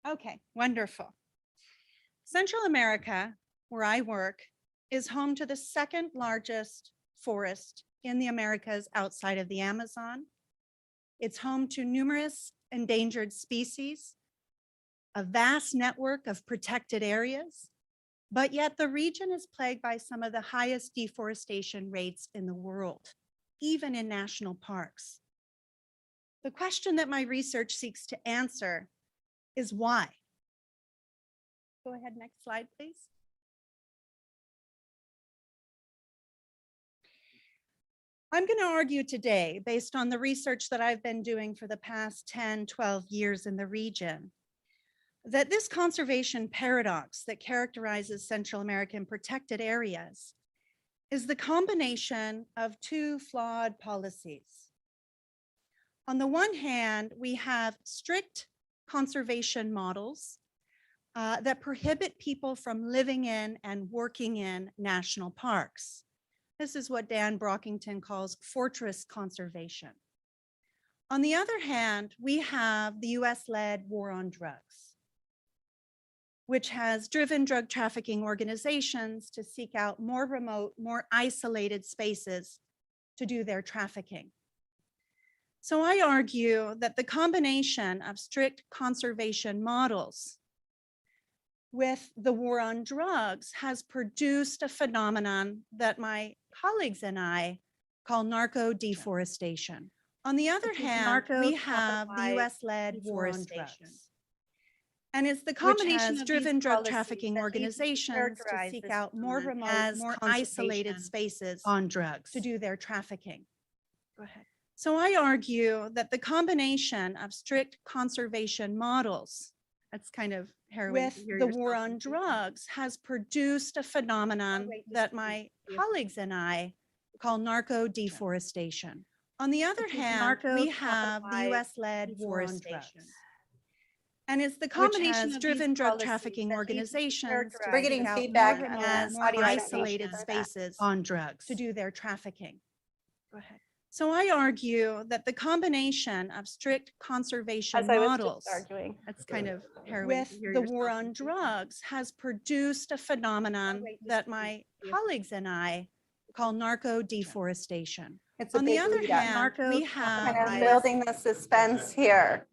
Okay, wonderful. Central America, where I work, is home to the second largest forest in the Americas outside of the Amazon. It's home to numerous endangered species, a vast network of protected areas, but yet the region is plagued by some of the highest deforestation rates in the world, even in national parks. The question that my research seeks to answer is why? Go ahead, next slide, please. I'm going to argue today, based on the research that I've been doing for the past 10, 12 years in the region, that this conservation paradox that characterizes Central American protected areas is the combination of two flawed policies. On the one hand, we have strict conservation models that prohibit people from living in and working in national parks. This is what Dan Brockington calls fortress conservation. On the other hand, we have the US-led war on drugs, which has driven drug trafficking organizations to seek out more remote, more isolated spaces to do their trafficking. So I argue that the combination of strict conservation models with the war on drugs has produced a phenomenon that my colleagues and I call narco deforestation. On the other hand, we have the US-led war on drugs. And it's the combination of driven drug trafficking organizations to seek out more remote, more isolated spaces on drugs to do their trafficking. Go ahead. So I argue that the combination of strict conservation models, that's kind of harrowing with the war on drugs, has produced a phenomenon that my colleagues and I call narco deforestation. On the other hand, we have the US-led war on drugs. And it's the combination of driven drug trafficking organizations to We're getting seek out feedback more as more audio isolated spaces on drugs to do their trafficking. Go ahead. So I argue that the combination of strict conservation models, that's kind of harrowing with the war on drugs, has produced a phenomenon that my colleagues and I call narco deforestation. It's On the other hand, we have kind of building the suspense here.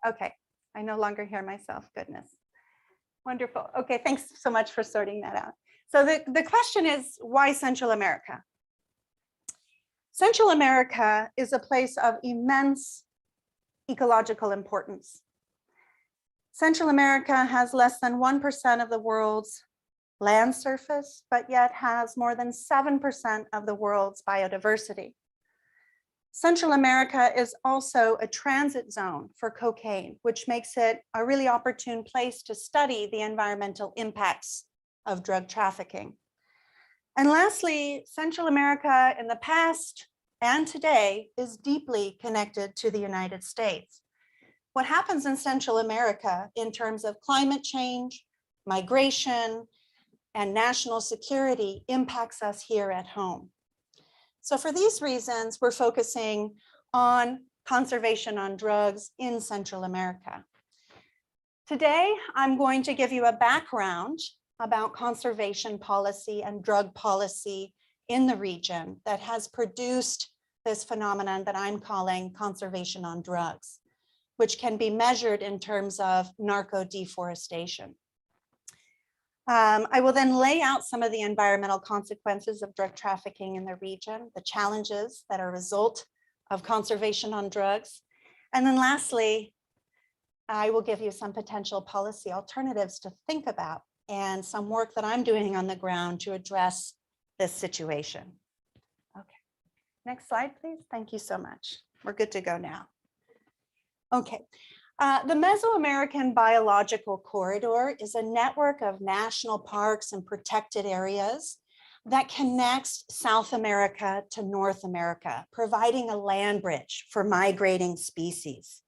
Okay, I no longer hear myself. Goodness. Wonderful. Okay, thanks so much for sorting that out. So the question is, why Central America? Central America is a place of immense ecological importance. Central America has less than 1% of the world's land surface, but yet has more than 7% of the world's biodiversity. Central America is also a transit zone for cocaine, which makes it a really opportune place to study the environmental impacts of drug trafficking. And lastly, Central America in the past and today is deeply connected to the United States. What happens in Central America in terms of climate change, migration, and national security impacts us here at home. So for these reasons, we're focusing on conservation on drugs in Central America. Today, I'm going to give you a background about conservation policy and drug policy in the region that has produced this phenomenon that I'm calling conservation on drugs, which can be measured in terms of narco deforestation. I will then lay out some of the environmental consequences of drug trafficking in the region, the challenges that are a result of conservation on drugs. And then lastly, I will give you some potential policy alternatives to think about and some work that I'm doing on the ground to address this situation. Okay, next slide, please. Thank you so much. We're good to go now. Okay. The Mesoamerican Biological Corridor is a network of national parks and protected areas that connects South America to North America, providing a land bridge for migrating species.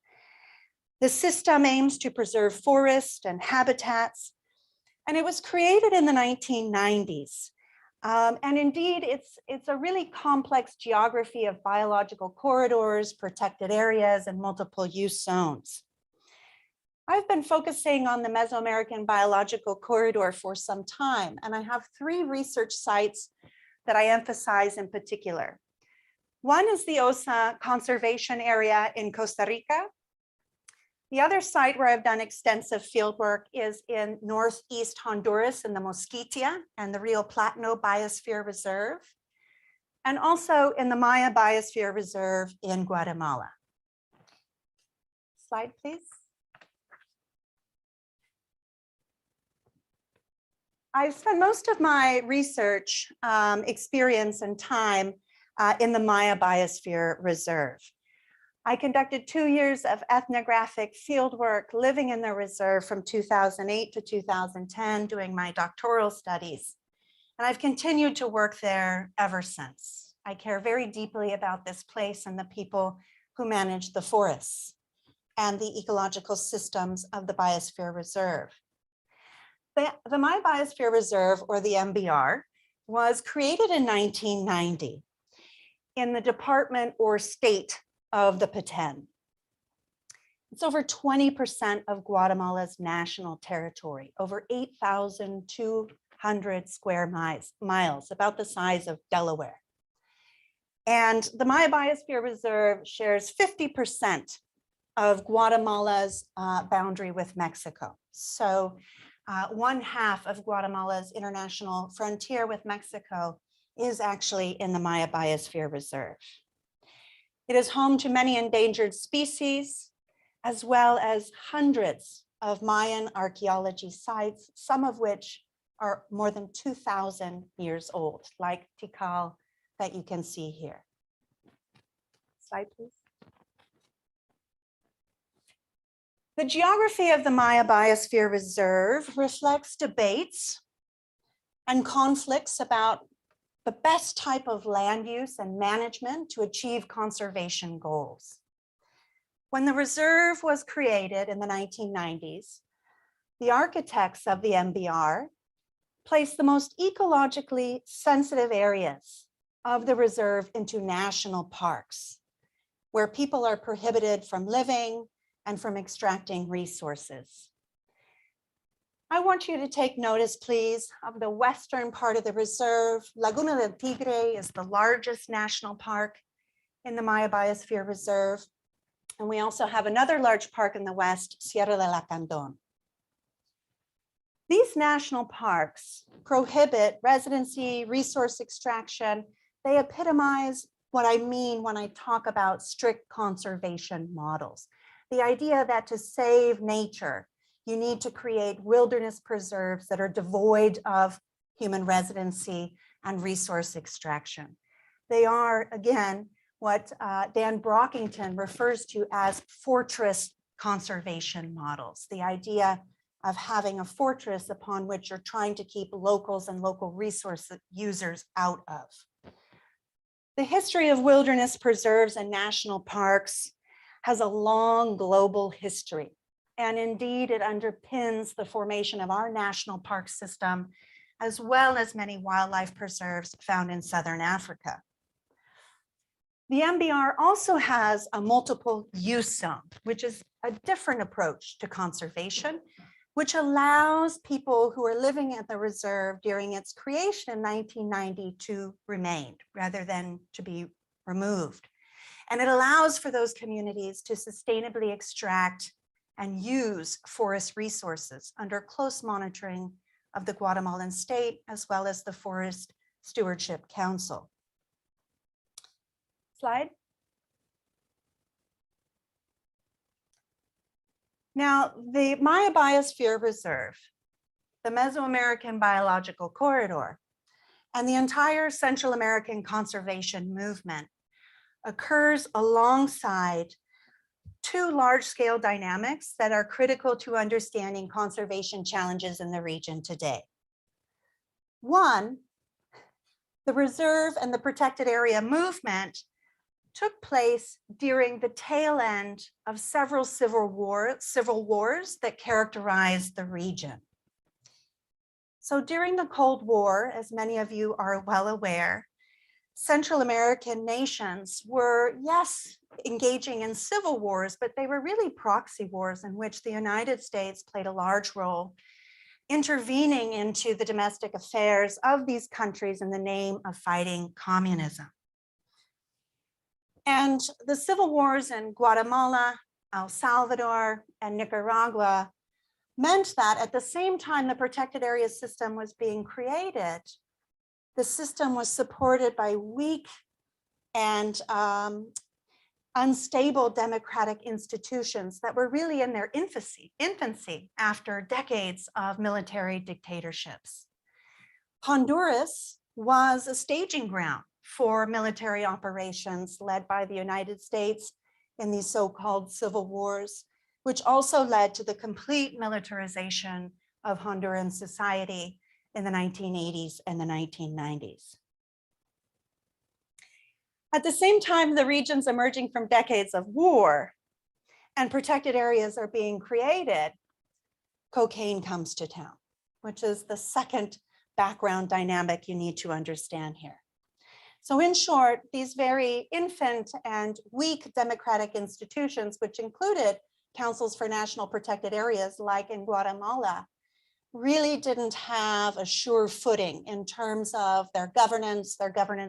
The system aims to preserve forests and habitats, and it was created in the 1990s. And indeed, it's a really complex geography of biological corridors, protected areas, and multiple use zones. I've been focusing on the Mesoamerican biological corridor for some time, and I have 3 research sites that I emphasize in particular. One is the Osa Conservation Area in Costa Rica. The other site where I've done extensive fieldwork is in Northeast Honduras in the Mosquitia and the Rio Platano Biosphere Reserve, and also in the Maya Biosphere Reserve in Guatemala. Slide, please. I've spent most of my research experience and time in the Maya Biosphere Reserve. I conducted 2 years of ethnographic fieldwork living in the reserve from 2008 to 2010, doing my doctoral studies. And I've continued to work there ever since. I care very deeply about this place and the people who manage the forests and the ecological systems of the Biosphere Reserve. The Maya Biosphere Reserve, or the MBR, was created in 1990 in the department or state of the Petén. It's over 20% of Guatemala's national territory, over 8,200 square miles, about the size of Delaware. And the Maya Biosphere Reserve shares 50% of Guatemala's boundary with Mexico. So 1/2 of Guatemala's international frontier with Mexico is actually in the Maya Biosphere Reserve. It is home to many endangered species, as well as hundreds of Mayan archaeology sites, some of which are more than 2,000 years old, like Tikal that you can see here. Slide, please. The geography of the Maya Biosphere Reserve reflects debates and conflicts about the best type of land use and management to achieve conservation goals. When the reserve was created in the 1990s, the architects of the MBR placed the most ecologically sensitive areas of the reserve into national parks, where people are prohibited from living and from extracting resources. I want you to take notice, please, of the western part of the reserve. Laguna del Tigre is the largest national park in the Maya Biosphere Reserve. And we also have another large park in the west, Sierra de la Candón. These national parks prohibit residency, resource extraction. They epitomize what I mean when I talk about strict conservation models. The idea that to save nature, you need to create wilderness preserves that are devoid of human residency and resource extraction. They are, again, what Dan Brockington refers to as fortress conservation models, the idea of having a fortress upon which you're trying to keep locals and local resource users out of. The history of wilderness preserves and national parks has a long global history. And indeed, it underpins the formation of our national park system, as well as many wildlife preserves found in Southern Africa. The MBR also has a multiple use zone, which is a different approach to conservation, which allows people who are living at the reserve during its creation in 1990 to remain rather than to be removed. And it allows for those communities to sustainably extract and use forest resources under close monitoring of the Guatemalan state, as well as the Forest Stewardship Council. Slide. Now, the Maya Biosphere Reserve, the Mesoamerican Biological Corridor, and the entire Central American conservation movement occurs alongside 2 large-scale dynamics that are critical to understanding conservation challenges in the region today. One, the reserve and the protected area movement took place during the tail end of several civil wars that characterized the region. So during the Cold War, as many of you are well aware, Central American nations were, yes, engaging in civil wars, but they were really proxy wars in which the United States played a large role, intervening into the domestic affairs of these countries in the name of fighting communism. And the civil wars in Guatemala, El Salvador, and Nicaragua meant that at the same time the protected area system was being created, the system was supported by weak and unstable democratic institutions that were really in their infancy after decades of military dictatorships. Honduras was a staging ground for military operations led by the United States in these so-called civil wars, which also led to the complete militarization of Honduran society in the 1980s and the 1990s. At the same time, the regions emerging from decades of war and protected areas are being created, cocaine comes to town, which is the second background dynamic you need to understand here. So in short, these very infant and weak democratic institutions, which included councils for national protected areas like in Guatemala, really didn't have a sure footing in terms of their governance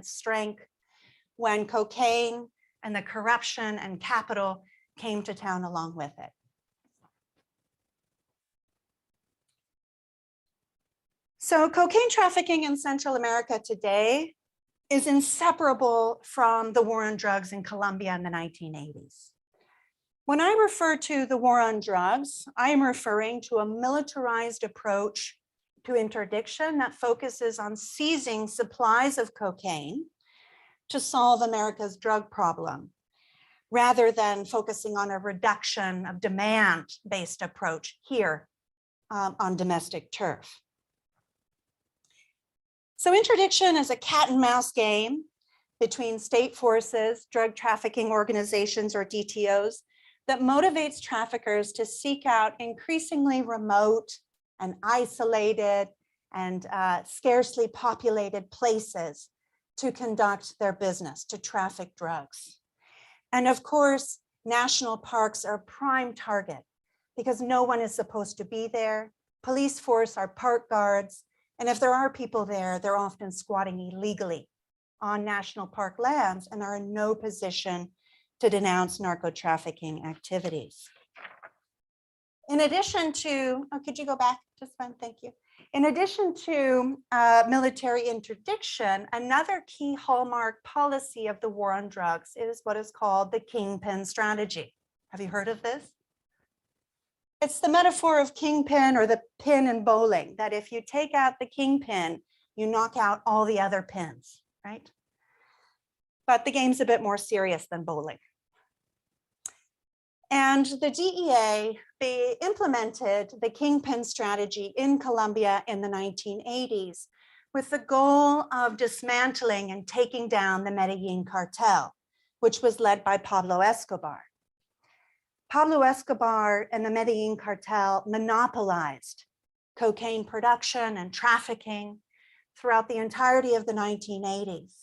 strength, when cocaine and the corruption and capital came to town along with it. So cocaine trafficking in Central America today is inseparable from the war on drugs in Colombia in the 1980s. When I refer to the war on drugs, I am referring to a militarized approach to interdiction that focuses on seizing supplies of cocaine to solve America's drug problem, rather than focusing on a reduction of demand-based approach here on domestic turf. So interdiction is a cat and mouse game between state forces, drug trafficking organizations or DTOs, that motivates traffickers to seek out increasingly remote and isolated and scarcely populated places to conduct their business, to traffic drugs. And of course, national parks are a prime target because no one is supposed to be there. Police force are park guards. And if there are people there, they're often squatting illegally on national park lands and are in no position to denounce narco trafficking activities. In addition to, could you go back just one, thank you. In addition to military interdiction, another key hallmark policy of the war on drugs is what is called the kingpin strategy. Have you heard of this? It's the metaphor of kingpin or the pin in bowling, that if you take out the kingpin, you knock out all the other pins, right? But the game's a bit more serious than bowling. And the DEA, they implemented the kingpin strategy in Colombia in the 1980s with the goal of dismantling and taking down the Medellin cartel, which was led by Pablo Escobar. Pablo Escobar and the Medellin cartel monopolized cocaine production and trafficking throughout the entirety of the 1980s.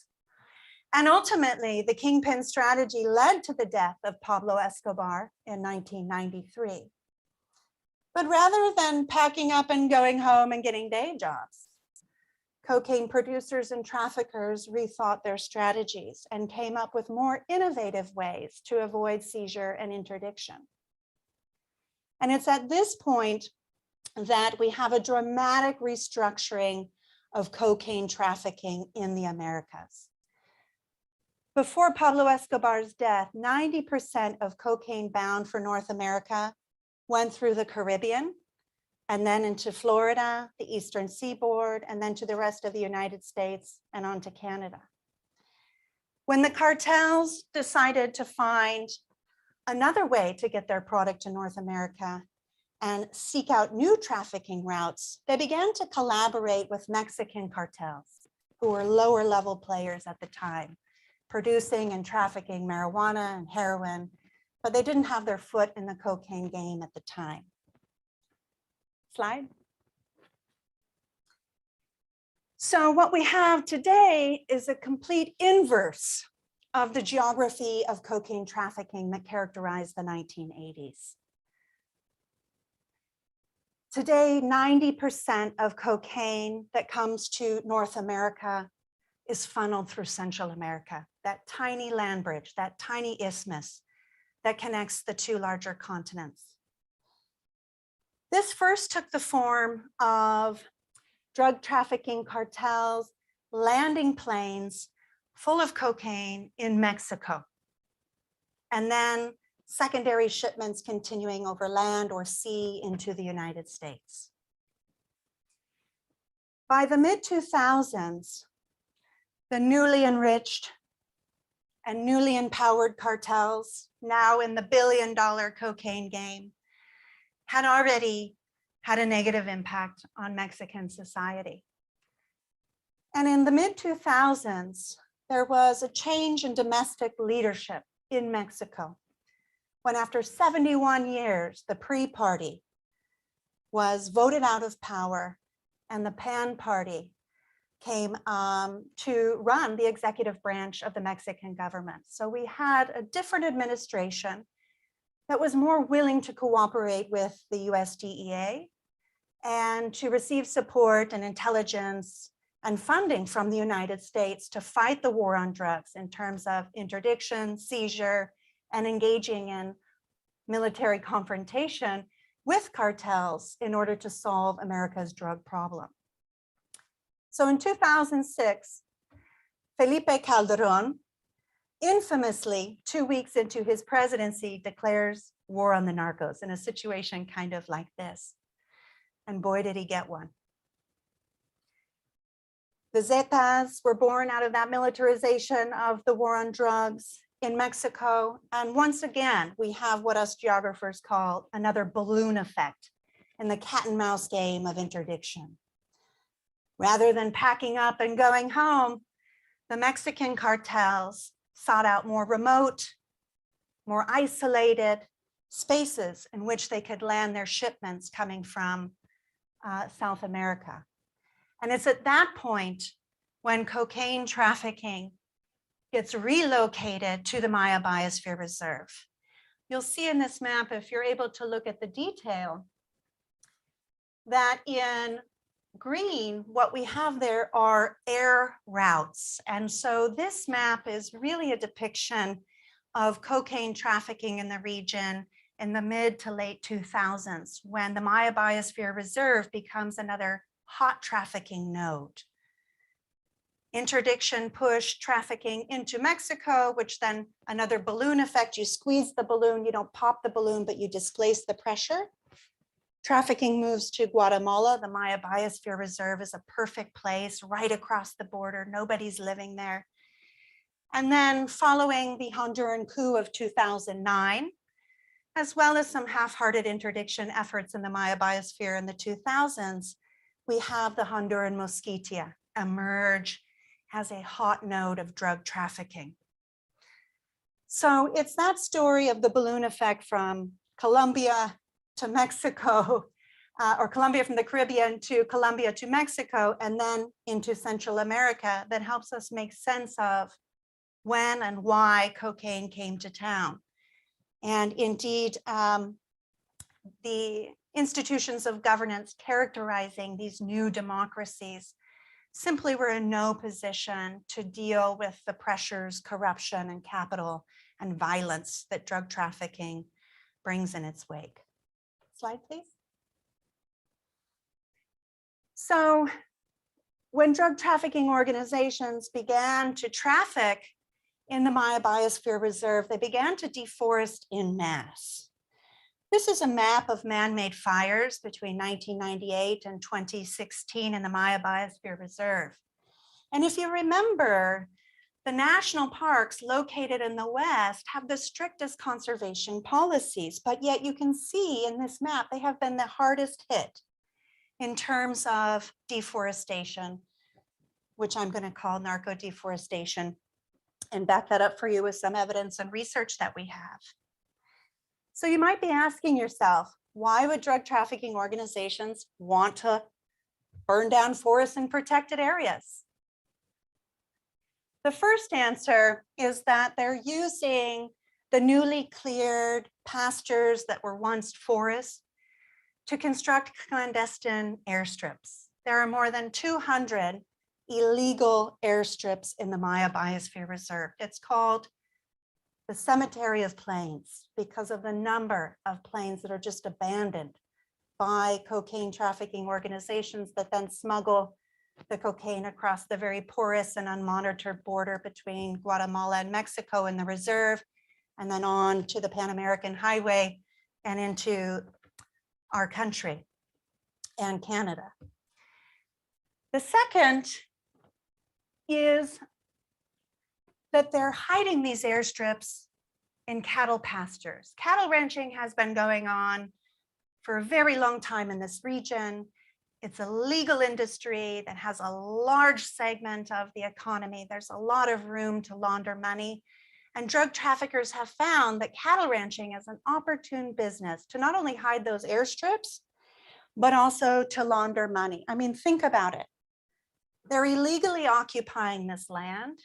And ultimately, the kingpin strategy led to the death of Pablo Escobar in 1993. But rather than packing up and going home and getting day jobs, cocaine producers and traffickers rethought their strategies and came up with more innovative ways to avoid seizure and interdiction. And it's at this point that we have a dramatic restructuring of cocaine trafficking in the Americas. Before Pablo Escobar's death, 90% of cocaine bound for North America went through the Caribbean and then into Florida, the Eastern Seaboard, and then to the rest of the United States and on to Canada. When the cartels decided to find another way to get their product to North America and seek out new trafficking routes, they began to collaborate with Mexican cartels, who were lower level players at the time, producing and trafficking marijuana and heroin, but they didn't have their foot in the cocaine game at the time. Slide. So what we have today is a complete inverse of the geography of cocaine trafficking that characterized the 1980s. Today, 90% of cocaine that comes to North America is funneled through Central America, that tiny land bridge, that tiny isthmus that connects the two larger continents. This first took the form of drug trafficking cartels landing planes full of cocaine in Mexico, and then secondary shipments continuing over land or sea into the United States. By the mid-2000s, the newly enriched and newly empowered cartels, now in the billion-dollar cocaine game, had already had a negative impact on Mexican society. And in the mid-2000s, there was a change in domestic leadership in Mexico, when after 71 years, the PRI party was voted out of power and the PAN party came to run the executive branch of the Mexican government. So we had a different administration that was more willing to cooperate with the US DEA and to receive support and intelligence and funding from the United States to fight the war on drugs in terms of interdiction, seizure, and engaging in military confrontation with cartels in order to solve America's drug problem. So in 2006, Felipe Calderon, infamously 2 weeks into his presidency, declares war on the narcos in a situation kind of like this. And boy, did he get one. The Zetas were born out of that militarization of the war on drugs in Mexico. And once again, we have what us geographers call another balloon effect in the cat and mouse game of interdiction. Rather than packing up and going home, the Mexican cartels sought out more remote, more isolated spaces in which they could land their shipments coming from South America. And it's at that point when cocaine trafficking gets relocated to the Maya Biosphere Reserve. You'll see in this map, if you're able to look at the detail, that in green, what we have there are air routes. And so this map is really a depiction of cocaine trafficking in the region in the mid to late 2000s, when the Maya Biosphere Reserve becomes another hot trafficking node. Interdiction pushed trafficking into Mexico, which then another balloon effect. You squeeze the balloon, you don't pop the balloon, but you displace the pressure. Trafficking moves to Guatemala. The Maya Biosphere Reserve is a perfect place right across the border. Nobody's living there. And then following the Honduran coup of 2009, as well as some half-hearted interdiction efforts in the Maya Biosphere in the 2000s, we have the Honduran Mosquitia emerge as a hot node of drug trafficking. So it's that story of the balloon effect from Colombia to Mexico, or Colombia from the Caribbean to Colombia to Mexico, and then into Central America that helps us make sense of when and why cocaine came to town. And indeed, the institutions of governance characterizing these new democracies simply were in no position to deal with the pressures, corruption, and capital and violence that drug trafficking brings in its wake. Slide, please. So when drug trafficking organizations began to traffic in the Maya Biosphere Reserve, they began to deforest en masse. This is a map of man-made fires between 1998 and 2016 in the Maya Biosphere Reserve. And if you remember, the national parks located in the West have the strictest conservation policies, but yet you can see in this map, they have been the hardest hit in terms of deforestation, which I'm going to call narco deforestation, and back that up for you with some evidence and research that we have. So you might be asking yourself, why would drug trafficking organizations want to burn down forests and protected areas? The first answer is that they're using the newly cleared pastures that were once forests to construct clandestine airstrips. There are more than 200 illegal airstrips in the Maya Biosphere Reserve. It's called the Cemetery of Plains because of the number of planes that are just abandoned by cocaine trafficking organizations that then smuggle the cocaine across the very porous and unmonitored border between Guatemala and Mexico in the reserve, and then on to the Pan American Highway and into our country and Canada. The second is that they're hiding these airstrips in cattle pastures. Cattle ranching has been going on for a very long time in this region. It's a legal industry that has a large segment of the economy. There's a lot of room to launder money. And drug traffickers have found that cattle ranching is an opportune business to not only hide those airstrips, but also to launder money. I mean, think about it. They're illegally occupying this land.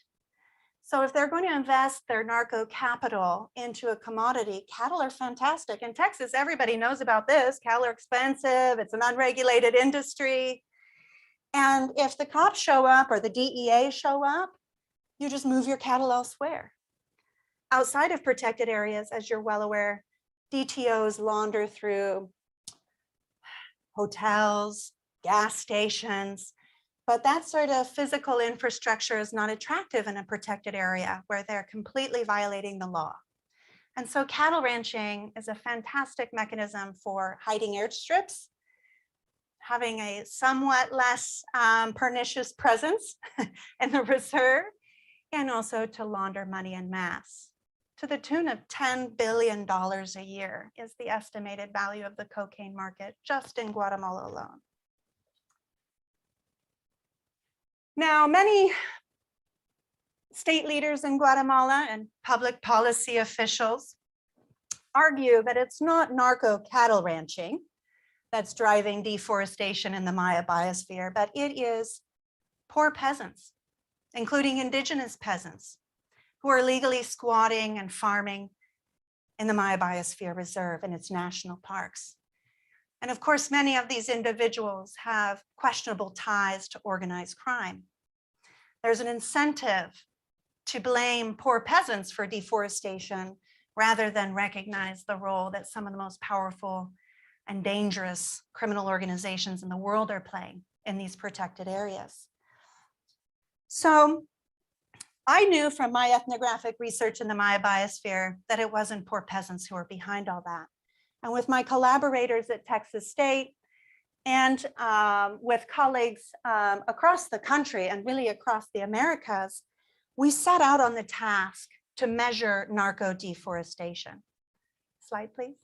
So if they're going to invest their narco capital into a commodity, cattle are fantastic. In Texas, everybody knows about this. Cattle are expensive. It's an unregulated industry. And if the cops show up or the DEA show up, you just move your cattle elsewhere. Outside of protected areas, as you're well aware, DTOs launder through hotels, gas stations, but that sort of physical infrastructure is not attractive in a protected area where they're completely violating the law. And so cattle ranching is a fantastic mechanism for hiding airstrips, having a somewhat less pernicious presence in the reserve, and also to launder money en masse. To the tune of $10 billion a year is the estimated value of the cocaine market just in Guatemala alone. Now, many state leaders in Guatemala and public policy officials argue that it's not narco cattle ranching that's driving deforestation in the Maya biosphere, but it is poor peasants, including indigenous peasants, who are legally squatting and farming in the Maya Biosphere Reserve and its national parks. And of course, many of these individuals have questionable ties to organized crime. There's an incentive to blame poor peasants for deforestation rather than recognize the role that some of the most powerful and dangerous criminal organizations in the world are playing in these protected areas. So I knew from my ethnographic research in the Maya biosphere that it wasn't poor peasants who were behind all that. And with my collaborators at Texas State and with colleagues across the country and really across the Americas, we set out on the task to measure narco deforestation. Slide, please.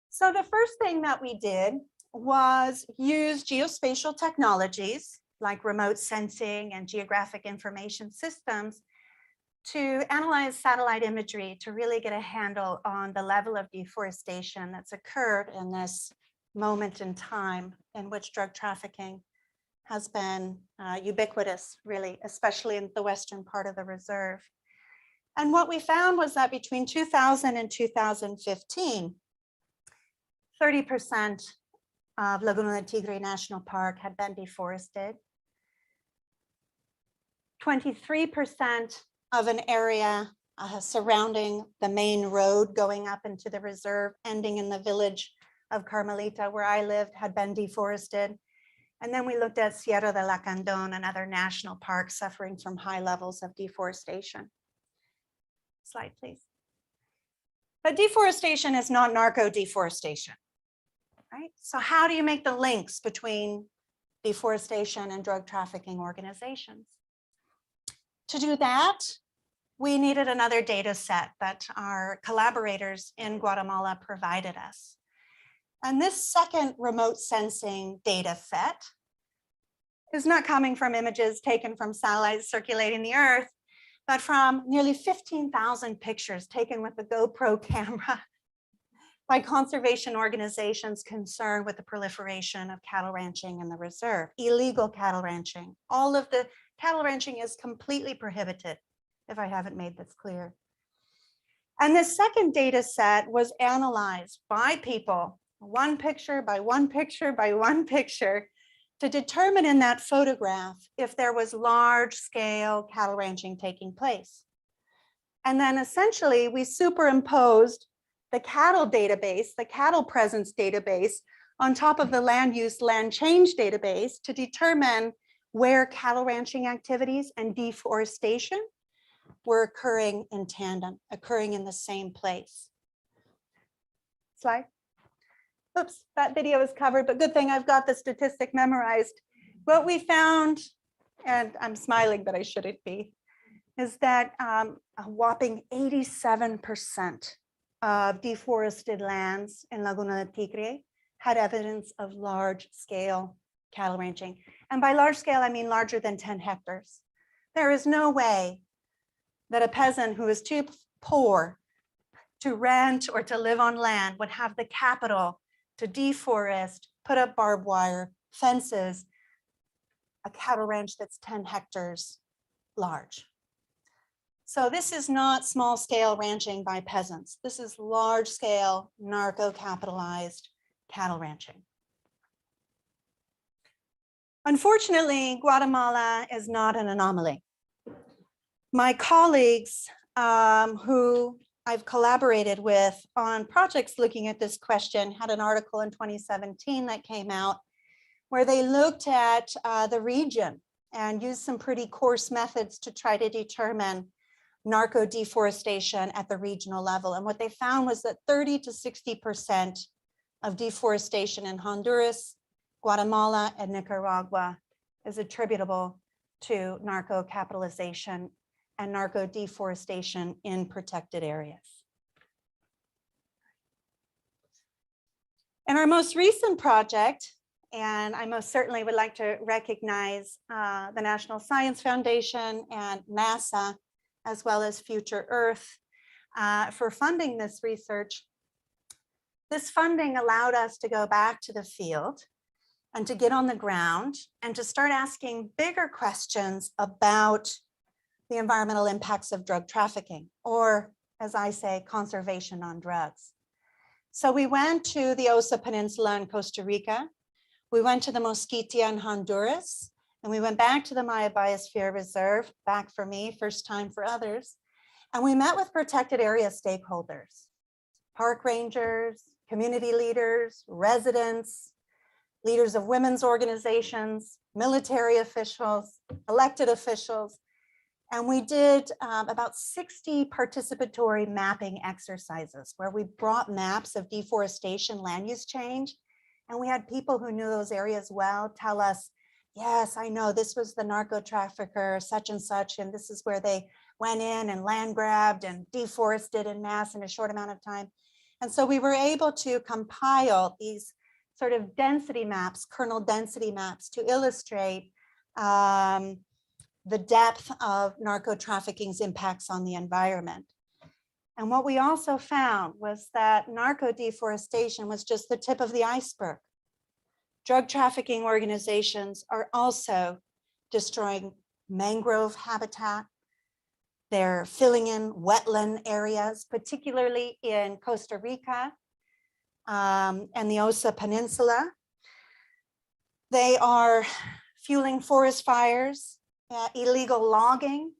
So the first thing that we did was use geospatial technologies like remote sensing and geographic information systems to analyze satellite imagery to really get a handle on the level of deforestation that's occurred in this moment in time in which drug trafficking has been ubiquitous, really, especially in the western part of the reserve. And what we found was that between 2000 and 2015, 30% of Laguna del Tigre National Park had been deforested. 23% of an area surrounding the main road going up into the reserve, ending in the village of Carmelita, where I lived, had been deforested. And then we looked at Sierra de la Candon and other national parks suffering from high levels of deforestation. Slide, please. But deforestation is not narco deforestation, right? So how do you make the links between deforestation and drug trafficking organizations? To do that, we needed another data set that our collaborators in Guatemala provided us. And this second remote sensing data set is not coming from images taken from satellites circulating the Earth, but from nearly 15,000 pictures taken with the GoPro camera by conservation organizations concerned with the proliferation of cattle ranching in the reserve, illegal cattle ranching. All of the cattle ranching is completely prohibited, if I haven't made this clear. And the second data set was analyzed by people, one picture by one picture by one picture, to determine in that photograph if there was large scale cattle ranching taking place. And then essentially we superimposed the cattle database, the cattle presence database, on top of the land use land change database to determine where cattle ranching activities and deforestation were occurring in tandem, occurring in the same place. Slide. Oops, that video is covered, but good thing I've got the statistic memorized. What we found, and I'm smiling, but I shouldn't be, is that a whopping 87% of deforested lands in Laguna de Tigre had evidence of large scale cattle ranching. And by large scale, I mean larger than 10 hectares. There is no way that a peasant who is too poor to rent or to live on land would have the capital to deforest, put up barbed wire, fences, a cattle ranch that's 10 hectares large. So this is not small scale ranching by peasants. This is large scale narco-capitalized cattle ranching. Unfortunately, Guatemala is not an anomaly. My colleagues who I've collaborated with on projects looking at this question had an article in 2017 that came out where they looked at the region and used some pretty coarse methods to try to determine narco deforestation at the regional level. And what they found was that 30 to 60% of deforestation in Honduras, Guatemala, and Nicaragua is attributable to narco capitalization and narco deforestation in protected areas. In our most recent project, and I most certainly would like to recognize the National Science Foundation and NASA, as well as Future Earth, for funding this research. This funding allowed us to go back to the field and to get on the ground and to start asking bigger questions about the environmental impacts of drug trafficking, or as I say, conservation on drugs. So we went to the Osa Peninsula in Costa Rica. We went to the Mosquitia in Honduras, and we went back to the Maya Biosphere Reserve, back for me, first time for others. And we met with protected area stakeholders, park rangers, community leaders, residents, leaders of women's organizations, military officials, elected officials. And we did about 60 participatory mapping exercises where we brought maps of deforestation, land use change, and we had people who knew those areas well tell us, yes, I know this was the narco trafficker, such and such, and this is where they went in and land grabbed and deforested en masse in a short amount of time. And so we were able to compile these sort of density maps, kernel density maps, to illustrate the depth of narco trafficking's impacts on the environment. And what we also found was that narco deforestation was just the tip of the iceberg. Drug trafficking organizations are also destroying mangrove habitat. They're filling in wetland areas, particularly in Costa Rica and the Osa Peninsula. They are fueling forest fires, illegal logging.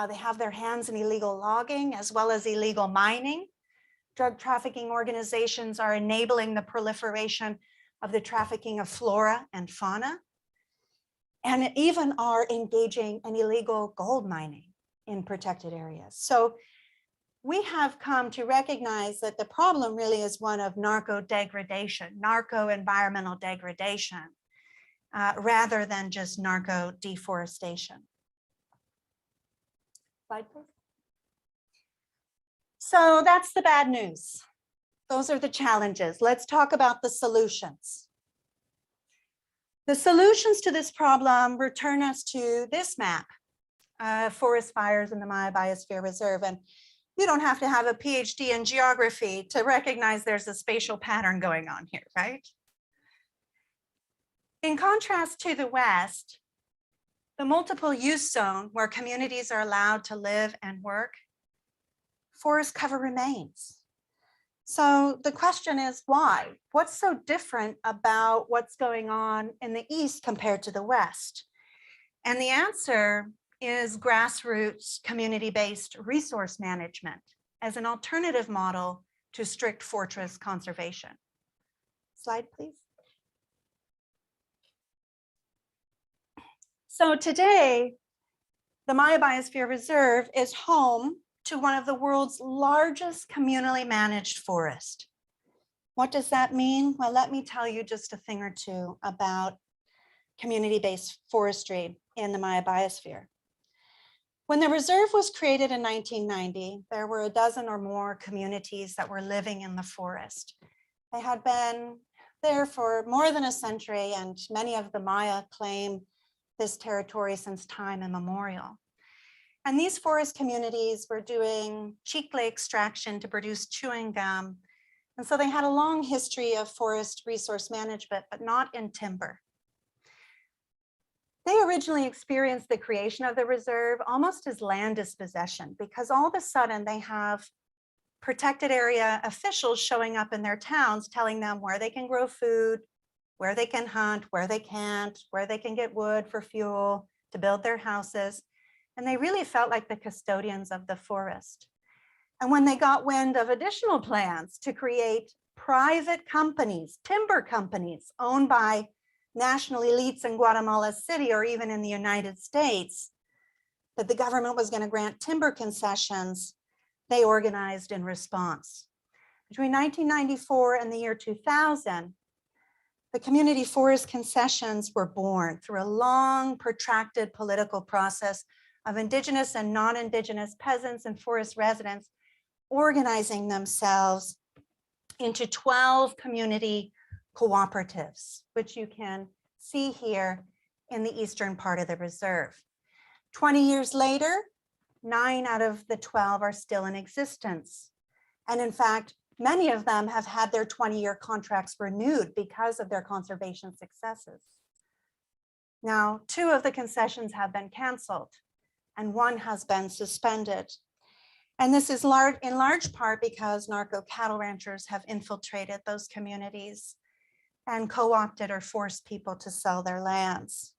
They have their hands in illegal logging as well as illegal mining. Drug trafficking organizations are enabling the proliferation of the trafficking of flora and fauna, and even are engaging in illegal gold mining in protected areas. So we have come to recognize that the problem really is one of narco degradation, narco environmental degradation, rather than just narco deforestation. Slide, please. So that's the bad news. Those are the challenges. Let's talk about the solutions. The solutions to this problem return us to this map, forest fires in the Maya Biosphere Reserve. And You don't have to have a PhD in geography to recognize there's a spatial pattern going on here, right? In contrast to the West, the multiple use zone where communities are allowed to live and work, forest cover remains. So the question is why? What's so different about what's going on in the East compared to the West? And the answer is grassroots community-based resource management as an alternative model to strict fortress conservation. Slide, please. So today, the Maya Biosphere Reserve is home to one of the world's largest communally managed forests. What does that mean? Well, let me tell you just a thing or two about community-based forestry in the Maya Biosphere. When the reserve was created in 1990, there were a dozen or more communities that were living in the forest. They had been there for more than a century, and many of the Maya claim this territory since time immemorial. And these forest communities were doing chicle extraction to produce chewing gum. And so they had a long history of forest resource management, but not in timber. They originally experienced the creation of the reserve almost as land dispossession, because all of a sudden they have protected area officials showing up in their towns telling them where they can grow food, where they can hunt, where they can't, where they can get wood for fuel to build their houses. And they really felt like the custodians of the forest. And when they got wind of additional plans to create private companies, timber companies owned by national elites in Guatemala City or even in the United States, that the government was going to grant timber concessions, they organized in response. Between 1994 and the year 2000, the community forest concessions were born through a long, protracted political process of Indigenous and non-Indigenous peasants and forest residents organizing themselves into 12 community cooperatives, which you can see here in the eastern part of the reserve. 20 years later, 9 out of the 12 are still in existence. And in fact, many of them have had their 20-year contracts renewed because of their conservation successes. Now, 2 of the concessions have been canceled and 1 has been suspended. And this is in large part because narco cattle ranchers have infiltrated those communities and co-opted or forced people to sell their lands.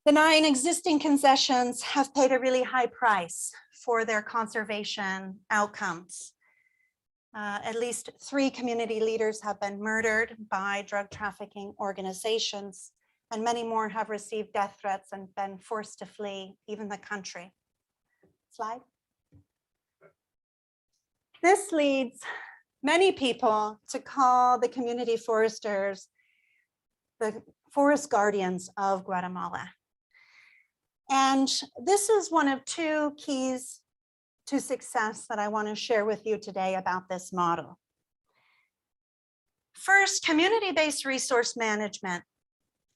The 9 existing concessions have paid a really high price for their conservation outcomes. At least 3 community leaders have been murdered by drug trafficking organizations, and many more have received death threats and been forced to flee even the country. Slide. This leads many people to call the community foresters the forest guardians of Guatemala. And this is one of 2 keys to success that I want to share with you today about this model. First, community-based resource management,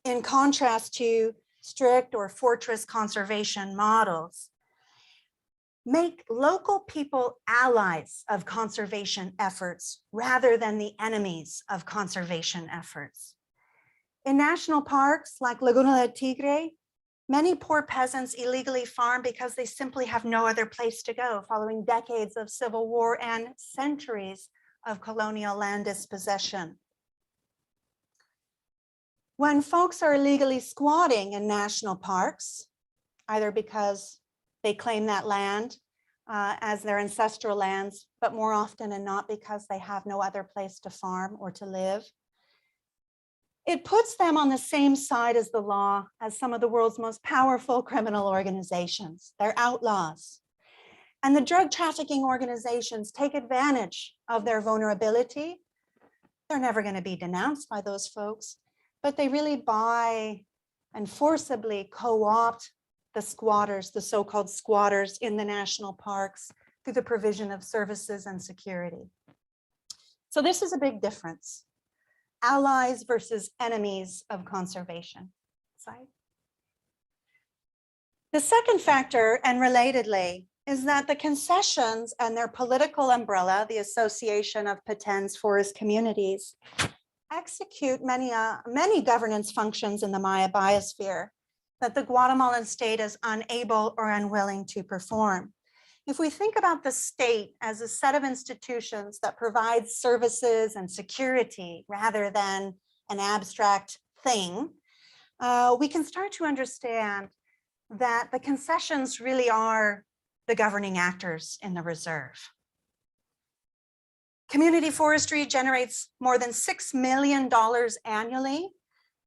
in contrast to strict or fortress conservation models, make local people allies of conservation efforts rather than the enemies of conservation efforts. In national parks like Laguna del Tigre, many poor peasants illegally farm because they simply have no other place to go following decades of civil war and centuries of colonial land dispossession. When folks are illegally squatting in national parks, either because they claim that land as their ancestral lands, but more often than not because they have no other place to farm or to live, it puts them on the same side as the law as some of the world's most powerful criminal organizations. They're outlaws. And the drug trafficking organizations take advantage of their vulnerability. They're never going to be denounced by those folks, but they really buy and forcibly co-opt the squatters, the so-called squatters in the national parks through the provision of services and security. So this is a big difference. Allies versus enemies of conservation. Slide. The second factor, and relatedly, is that the concessions and their political umbrella, the Association of Peten's Forest Communities, execute many governance functions in the Maya biosphere that the Guatemalan state is unable or unwilling to perform. If we think about the state as a set of institutions that provide services and security rather than an abstract thing, we can start to understand that the concessions really are the governing actors in the reserve. Community forestry generates more than $6 million annually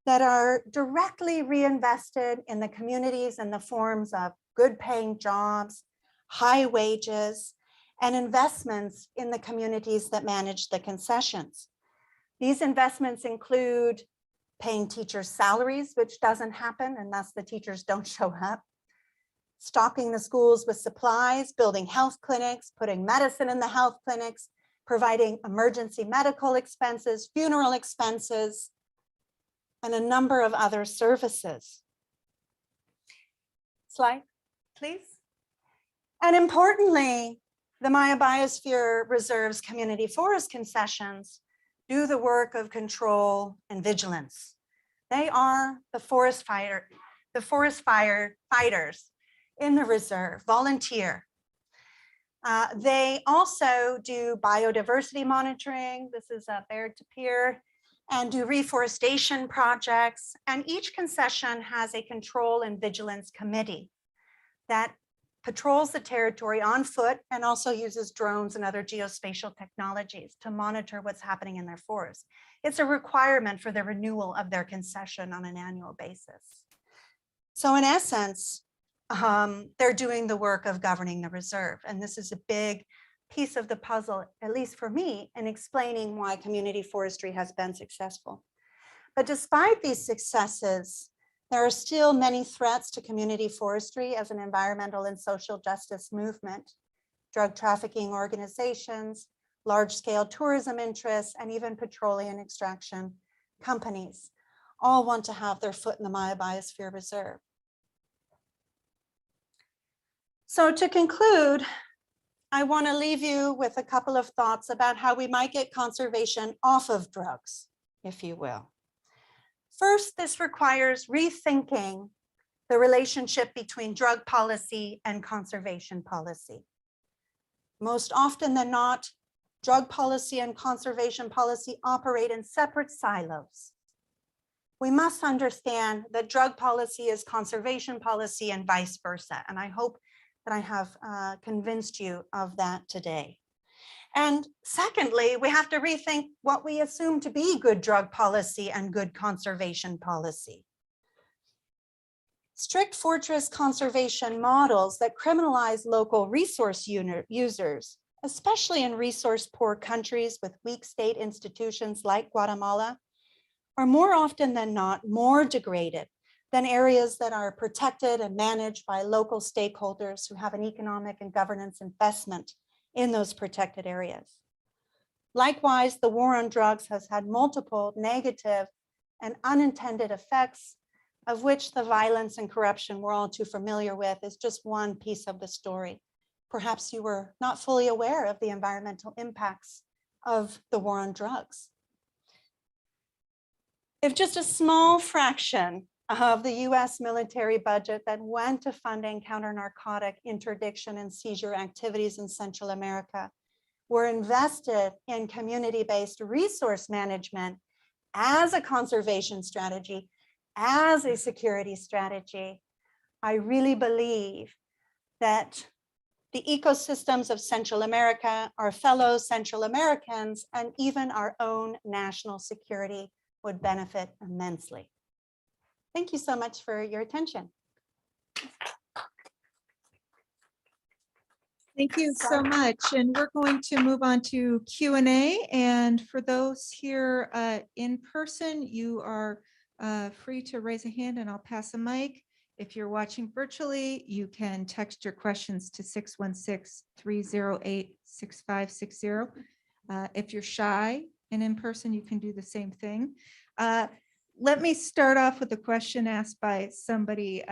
that are directly reinvested in the communities in the forms of good paying jobs, high wages, and investments in the communities that manage the concessions. These investments include paying teachers' salaries, which doesn't happen, and thus the teachers don't show up, stocking the schools with supplies, building health clinics, putting medicine in the health clinics, providing emergency medical expenses, funeral expenses, and a number of other services. Slide, please. And importantly, the Maya Biosphere Reserve's community forest concessions do the work of control and vigilance. They are the forest fire fighters in the reserve, volunteer. They also do biodiversity monitoring. This is Baird to Pier, and do reforestation projects. And each concession has a control and vigilance committee that patrols the territory on foot and also uses drones and other geospatial technologies to monitor what's happening in their forest. It's a requirement for the renewal of their concession on an annual basis. So in essence, they're doing the work of governing the reserve. And this is a big piece of the puzzle, at least for me, in explaining why community forestry has been successful. But despite these successes, there are still many threats to community forestry as an environmental and social justice movement. Drug trafficking organizations, large-scale tourism interests, and even petroleum extraction companies all want to have their foot in the Maya Biosphere Reserve. So to conclude, I want to leave you with a couple of thoughts about how we might get conservation off of drugs, if you will. First, this requires rethinking the relationship between drug policy and conservation policy. Most often than not, drug policy and conservation policy operate in separate silos. We must understand that drug policy is conservation policy and vice versa. And I hope that I have convinced you of that today. And secondly, we have to rethink what we assume to be good drug policy and good conservation policy. Strict fortress conservation models that criminalize local resource users, especially in resource-poor countries with weak state institutions like Guatemala, are more often than not more degraded than areas that are protected and managed by local stakeholders who have an economic and governance investment in those protected areas. Likewise, the war on drugs has had multiple negative and unintended effects, of which the violence and corruption we're all too familiar with is just one piece of the story. Perhaps you were not fully aware of the environmental impacts of the war on drugs. If just a small fraction of the US military budget that went to funding counter-narcotic interdiction and seizure activities in Central America were invested in community-based resource management as a conservation strategy, as a security strategy, I really believe that the ecosystems of Central America, our fellow Central Americans, and even our own national security would benefit immensely. Thank you so much for your attention. Thank you so much. And we're going to move on to Q&A. And for those here in person, you are free to raise a hand and I'll pass a mic. If you're watching virtually, you can text your questions to 616-308-6560. If you're shy and in person, you can do the same thing. Let me start off with a question asked by somebody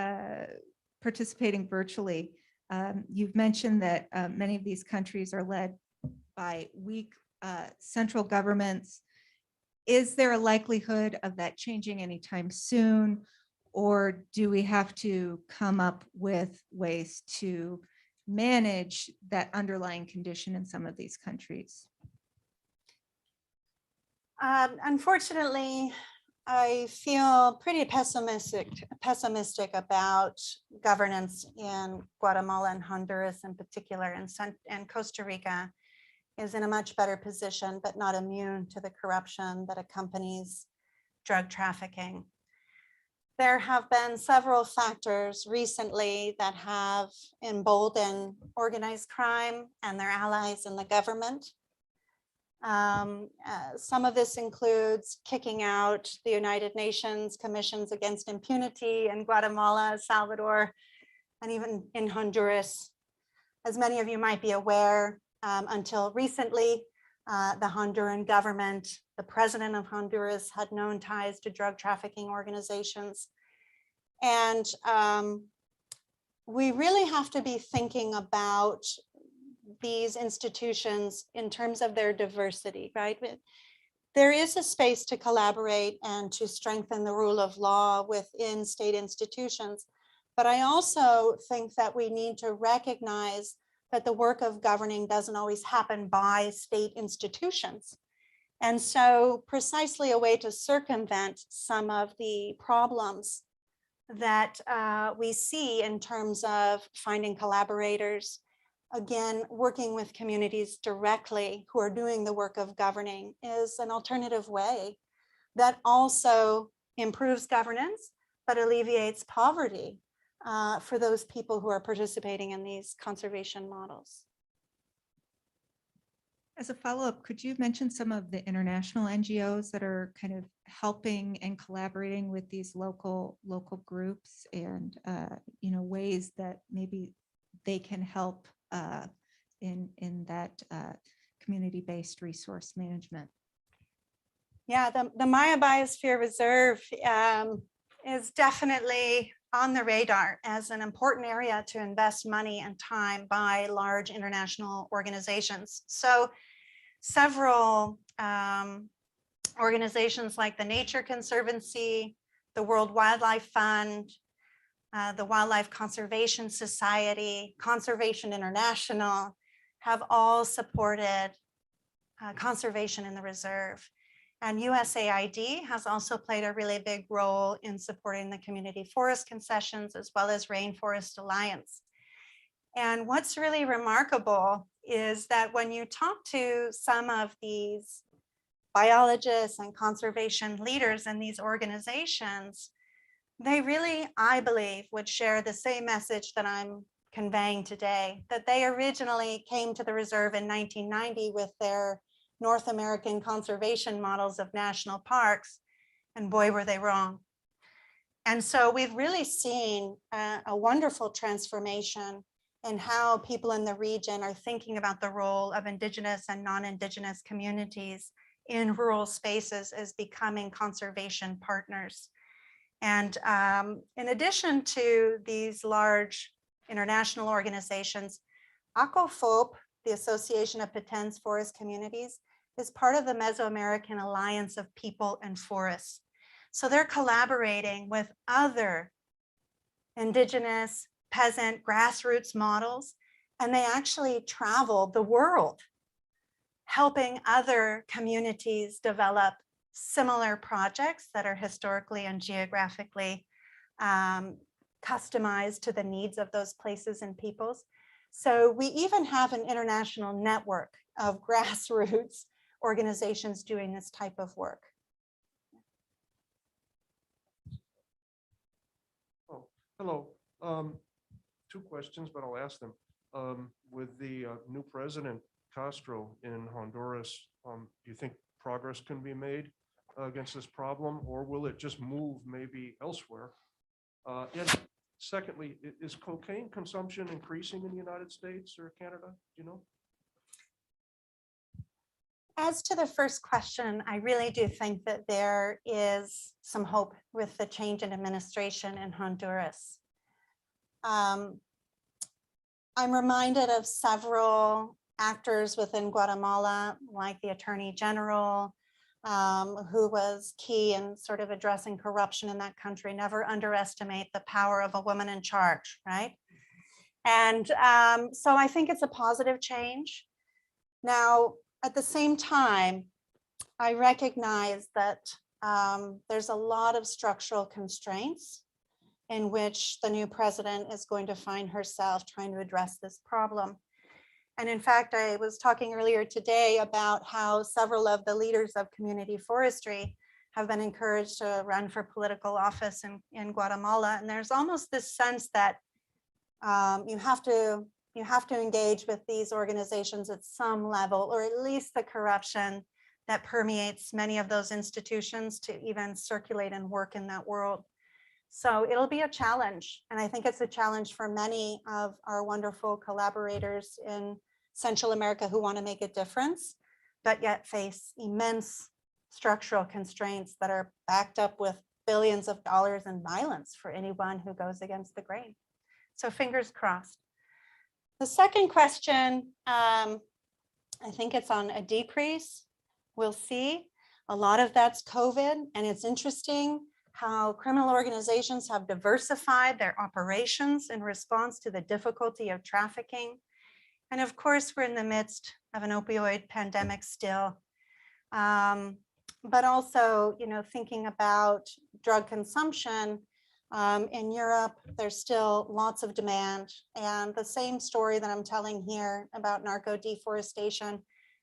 participating virtually. You've mentioned that many of these countries are led by weak central governments. Is there a likelihood of that changing anytime soon? Or do we have to come up with ways to manage that underlying condition in some of these countries? Unfortunately, I feel pretty pessimistic about governance in Guatemala and Honduras in particular, and Costa Rica is in a much better position, but not immune to the corruption that accompanies drug trafficking. There have been several factors recently that have emboldened organized crime and their allies in the government. Some of this includes kicking out the United Nations Commissions Against Impunity in Guatemala, Salvador, and even in Honduras. As many of you might be aware, until recently, the Honduran government, the president of Honduras, had known ties to drug trafficking organizations. And we really have to be thinking about these institutions in terms of their diversity, right? There is a space to collaborate and to strengthen the rule of law within state institutions. But I also think that we need to recognize that the work of governing doesn't always happen by state institutions. And so precisely a way to circumvent some of the problems that we see in terms of finding collaborators, again, working with communities directly who are doing the work of governing, is an alternative way that also improves governance, but alleviates poverty for those people who are participating in these conservation models. As a follow-up, could you mention some of the international NGOs that are kind of helping and collaborating with these local groups, and ways that maybe they can help in that community-based resource management? Yeah, the Maya Biosphere Reserve is definitely on the radar as an important area to invest money and time by large international organizations. So several organizations like the Nature Conservancy, the World Wildlife Fund, the Wildlife Conservation Society, Conservation International, have all supported conservation in the reserve. And USAID has also played a really big role in supporting the community forest concessions, as well as Rainforest Alliance. And what's really remarkable is that when you talk to some of these biologists and conservation leaders in these organizations, they really, I believe, would share the same message that I'm conveying today, that they originally came to the reserve in 1990 with their North American conservation models of national parks, and boy, were they wrong. And so we've really seen a wonderful transformation in how people in the region are thinking about the role of Indigenous and non-Indigenous communities in rural spaces as becoming conservation partners. And in addition to these large international organizations, ACOFOP, the Association of Petens Forest Communities, is part of the Mesoamerican Alliance of People and Forests. So they're collaborating with other Indigenous, peasant, grassroots models, and they actually travel the world, helping other communities develop similar projects that are historically and geographically customized to the needs of those places and peoples. So we even have an international network of grassroots organizations doing this type of work. Oh, hello. Two questions, but I'll ask them. With the new president, Castro, in Honduras, do you think progress can be made against this problem, or will it just move maybe elsewhere? And secondly, is cocaine consumption increasing in the United States or Canada? Do you know? As to the first question, I really do think that there is some hope with the change in administration in Honduras. I'm reminded of several actors within Guatemala, like the Attorney General, who was key in sort of addressing corruption in that country. Never underestimate the power of a woman in charge, right? And so I think it's a positive change. Now, at the same time, I recognize that there's a lot of structural constraints in which the new president is going to find herself trying to address this problem. And in fact, I was talking earlier today about how several of the leaders of community forestry have been encouraged to run for political office in Guatemala. And there's almost this sense that you have to engage with these organizations at some level, or at least the corruption that permeates many of those institutions to even circulate and work in that world. So it'll be a challenge. And I think it's a challenge for many of our wonderful collaborators in Central America who want to make a difference, but yet face immense structural constraints that are backed up with billions of dollars in violence for anyone who goes against the grain. So fingers crossed. The second question, I think it's on a decrease. We'll see. A lot of that's COVID, and it's interesting how criminal organizations have diversified their operations in response to the difficulty of trafficking. And of course, we're in the midst of an opioid pandemic still. But also, thinking about drug consumption in Europe, there's still lots of demand. And the same story that I'm telling here about narco deforestation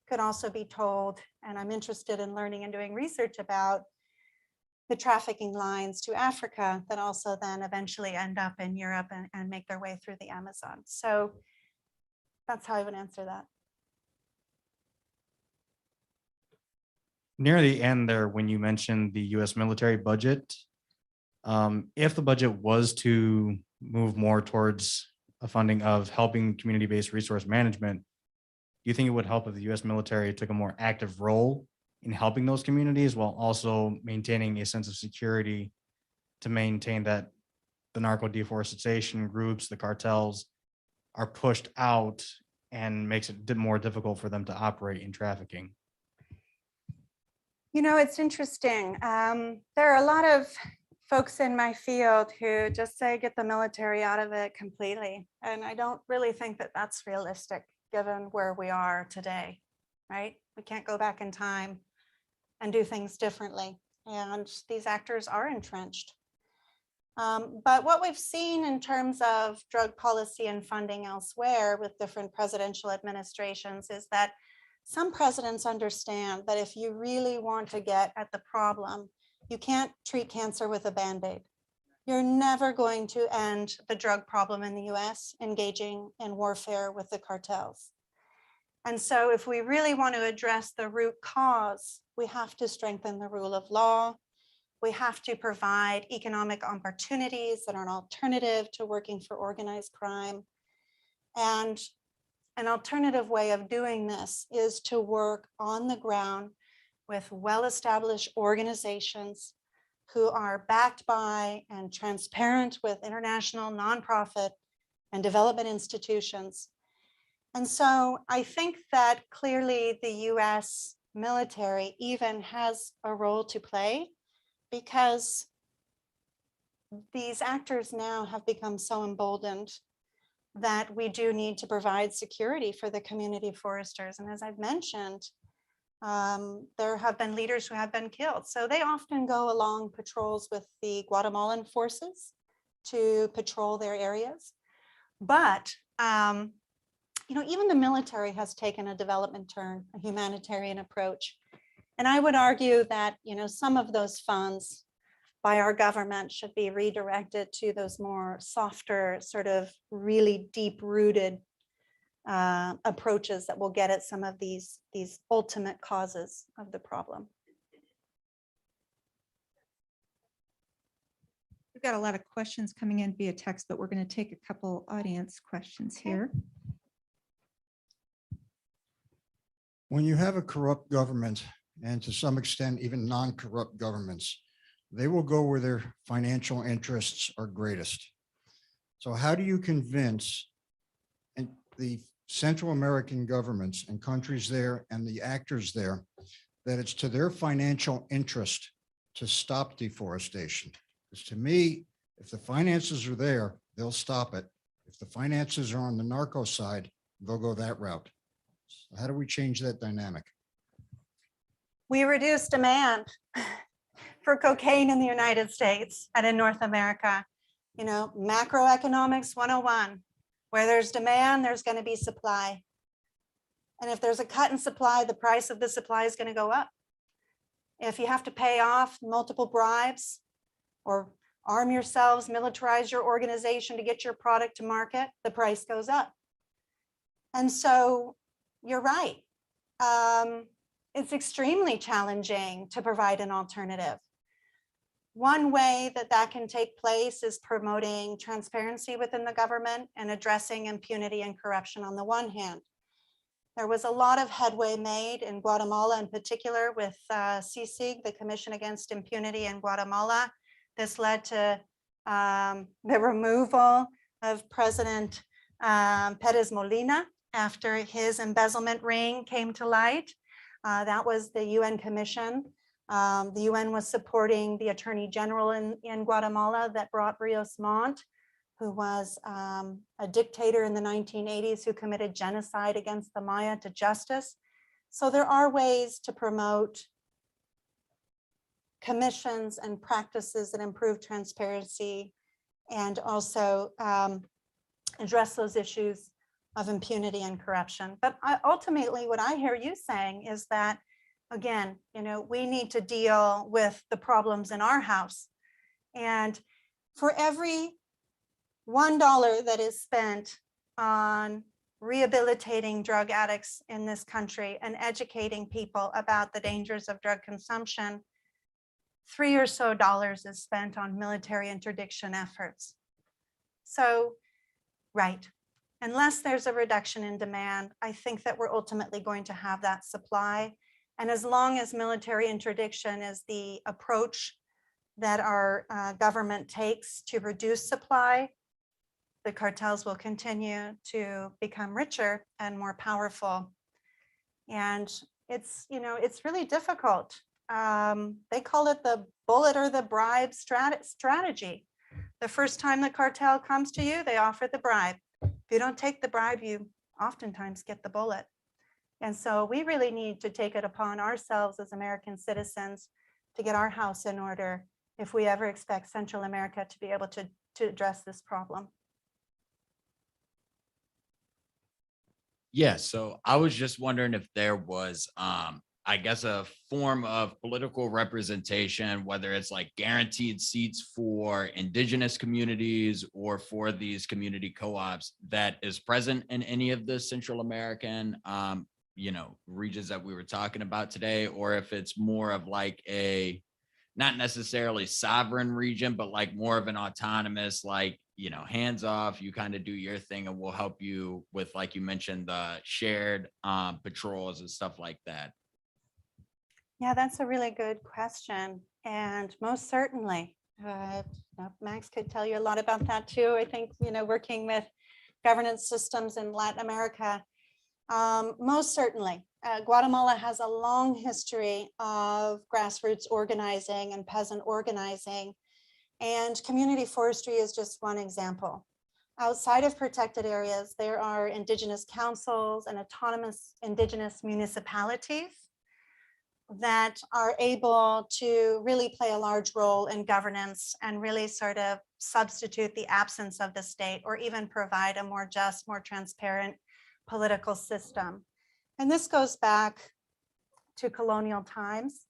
could also be told. And I'm interested in learning and doing research about the trafficking lines to Africa that also then eventually end up in Europe and make their way through the Amazon. So that's how I would answer that. Near the end there, when you mentioned the US military budget, if the budget was to move more towards a funding of helping community-based resource management, do you think it would help if the US military took a more active role in helping those communities while also maintaining a sense of security to maintain that the narco deforestation groups, the cartels, are pushed out and makes it more difficult for them to operate in trafficking? It's interesting. There are a lot of folks in my field who just say, get the military out of it completely. And I don't really think that that's realistic given where we are today, right? We can't go back in time and do things differently. And these actors are entrenched. But what we've seen in terms of drug policy and funding elsewhere with different presidential administrations is that some presidents understand that if you really want to get at the problem, you can't treat cancer with a Band-Aid. You're never going to end the drug problem in the US engaging in warfare with the cartels. And so if we really want to address the root cause, we have to strengthen the rule of law. We have to provide economic opportunities that are an alternative to working for organized crime. And an alternative way of doing this is to work on the ground with well-established organizations who are backed by and transparent with international nonprofit and development institutions. And so I think that clearly the US military even has a role to play because these actors now have become so emboldened that we do need to provide security for the community foresters. And as I've mentioned, there have been leaders who have been killed. So they often go along patrols with the Guatemalan forces to patrol their areas. But even the military has taken a development turn, a humanitarian approach. And I would argue that, some of those funds by our government should be redirected to those more softer, sort of really deep-rooted approaches that will get at some of these ultimate causes of the problem. We've got a lot of questions coming in via text, but we're going to take a couple audience questions here. When you have a corrupt government, and to some extent, even non-corrupt governments, they will go where their financial interests are greatest. So how do you convince and the Central American governments and countries there and the actors there that it's to their financial interest to stop deforestation. Because to me, if the finances are there, they'll stop it. If the finances are on the narco side, they'll go that route. So how do we change that dynamic? We reduce demand for cocaine in the United States and in North America. You know, macroeconomics 101, where there's demand, there's going to be supply. And if there's a cut in supply, the price of the supply is going to go up. If you have to pay off multiple bribes or arm yourselves, militarize your organization to get your product to market, the price goes up. And so you're right. It's extremely challenging to provide an alternative. One way that that can take place is promoting transparency within the government and addressing impunity and corruption on the one hand. There was a lot of headway made in Guatemala in particular with CICIG, the Commission Against Impunity in Guatemala. This led to the removal of President Perez Molina after his embezzlement ring came to light. That was the UN Commission. The UN was supporting the Attorney General in Guatemala that brought Rios Montt, who was a dictator in the 1980s who committed genocide against the Maya, to justice. So there are ways to promote commissions and practices that improve transparency and also address those issues of impunity and corruption. But ultimately, what I hear you saying is that, again, you know, we need to deal with the problems in our house. And for every $1 that is spent on rehabilitating drug addicts in this country and educating people about the dangers of drug consumption, $3 or so is spent on military interdiction efforts. So, right, unless there's a reduction in demand, I think that we're ultimately going to have that supply. And as long as military interdiction is the approach that our government takes to reduce supply, the cartels will continue to become richer and more powerful. And it's, you know, it's really difficult. They call it the bullet or the bribe strategy. The first time the cartel comes to you, they offer the bribe. If you don't take the bribe, you oftentimes get the bullet. And so we really need to take it upon ourselves as American citizens to get our house in order if we ever expect Central America to be able to address this problem. Yeah, so I was just wondering if there was, I guess, a form of political representation, whether it's like guaranteed seats for Indigenous communities or for these community co-ops, that is present in any of the Central American, you know, regions that we were talking about today, or if it's more of like a, not necessarily sovereign region, but like more of an autonomous, like, you know, hands off, you kind of do your thing and we'll help you with, like you mentioned, the shared patrols and stuff like that. Yeah, that's a really good question. And most certainly, Max could tell you a lot about that too. I think, you know, working with governance systems in Latin America, most certainly, Guatemala has a long history of grassroots organizing and peasant organizing, and community forestry is just one example. Outside of protected areas, there are Indigenous councils and autonomous Indigenous municipalities that are able to really play a large role in governance and really sort of substitute the absence of the state, or even provide a more just, more transparent political system. And this goes back to colonial times.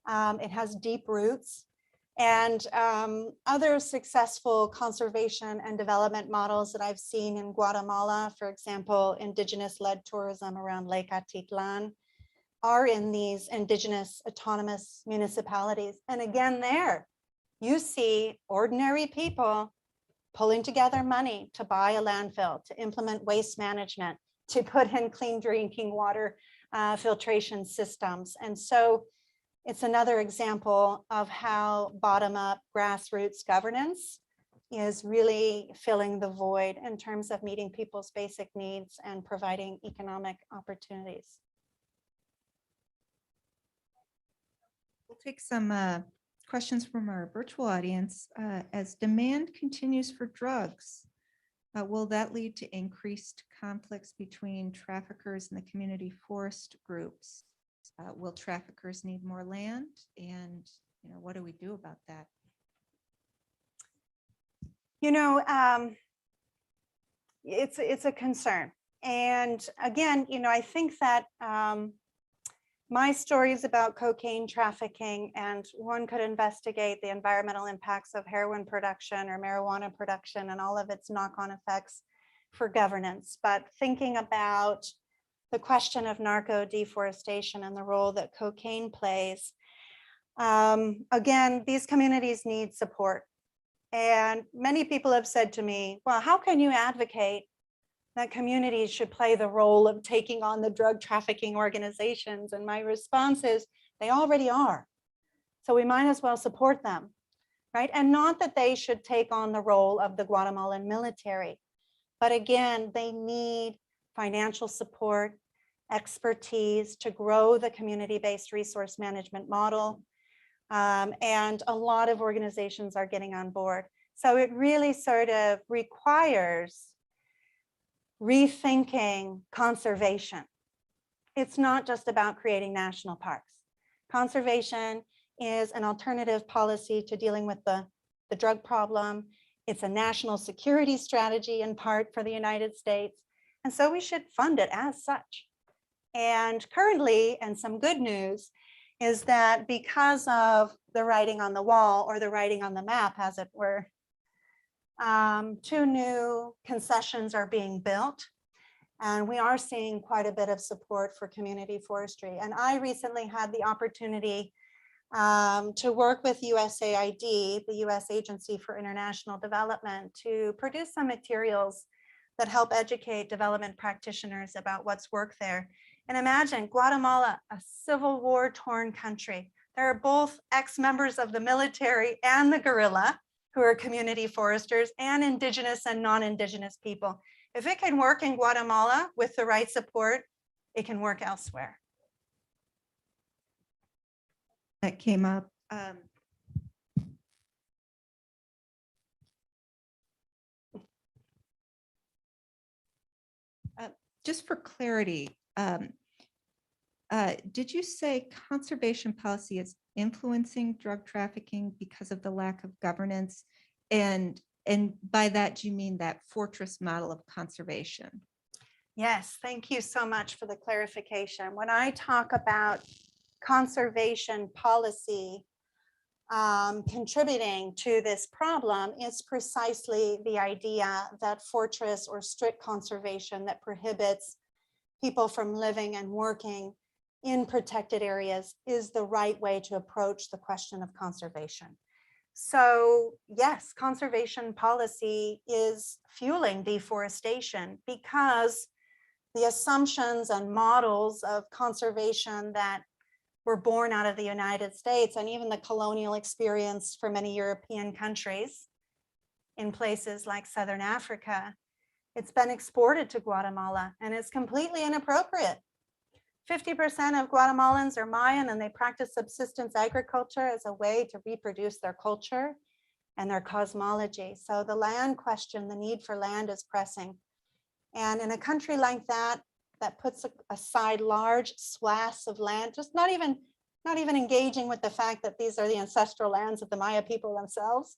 It has deep roots, and other successful conservation and development models that I've seen in Guatemala, for example, Indigenous-led tourism around Lake Atitlan, are in these Indigenous autonomous municipalities. And again, there you see ordinary people pulling together money to buy a landfill, to implement waste management, to put in clean drinking water filtration systems. And so it's another example of how bottom-up grassroots governance is really filling the void in terms of meeting people's basic needs and providing economic opportunities. We'll take some questions from our virtual audience. As demand continues for drugs, will that lead to increased conflicts between traffickers and the community forest groups? Will traffickers need more land? And what do we do about that? It's a concern. And again, I think that my story is about cocaine trafficking, and one could investigate the environmental impacts of heroin production or marijuana production and all of its knock-on effects for governance. But thinking about the question of narco deforestation and the role that cocaine plays, again, these communities need support. And many people have said to me, well, how can you advocate that communities should play the role of taking on the drug trafficking organizations? And my response is, they already are. So we might as well support them, right? And not that they should take on the role of the Guatemalan military, but again, they need financial support, expertise to grow the community-based resource management model. And a lot of organizations are getting on board. So it really sort of requires rethinking conservation. It's not just about creating national parks. Conservation is an alternative policy to dealing with the drug problem. It's a national security strategy in part for the United States. And so we should fund it as such. And currently, and some good news, is that because of the writing on the wall, or the writing on the map, as it were, 2 new concessions are being built. And we are seeing quite a bit of support for community forestry. And I recently had the opportunity to work with USAID, the US Agency for International Development, to produce some materials that help educate development practitioners about what's worked there. And imagine Guatemala, a civil war torn country. There are both ex-members of the military and the guerrilla who are community foresters, and indigenous and non-indigenous people. If it can work in Guatemala with the right support, it can work elsewhere. That came up. Just for clarity, did you say conservation policy is influencing drug trafficking because of the lack of governance? And by that, do you mean that fortress model of conservation? Yes, thank you so much for the clarification. When I talk about conservation policy contributing to this problem, is precisely the idea that fortress or strict conservation that prohibits people from living and working in protected areas is the right way to approach the question of conservation. So yes, conservation policy is fueling deforestation because the assumptions and models of conservation that were born out of the United States and even the colonial experience for many European countries in places like Southern Africa, it's been exported to Guatemala and it's completely inappropriate. 50% of Guatemalans are Mayan and they practice subsistence agriculture as a way to reproduce their culture and their cosmology. So the land question, the need for land is pressing. And in a country like that, that puts aside large swaths of land, just not even engaging with the fact that these are the ancestral lands of the Maya people themselves,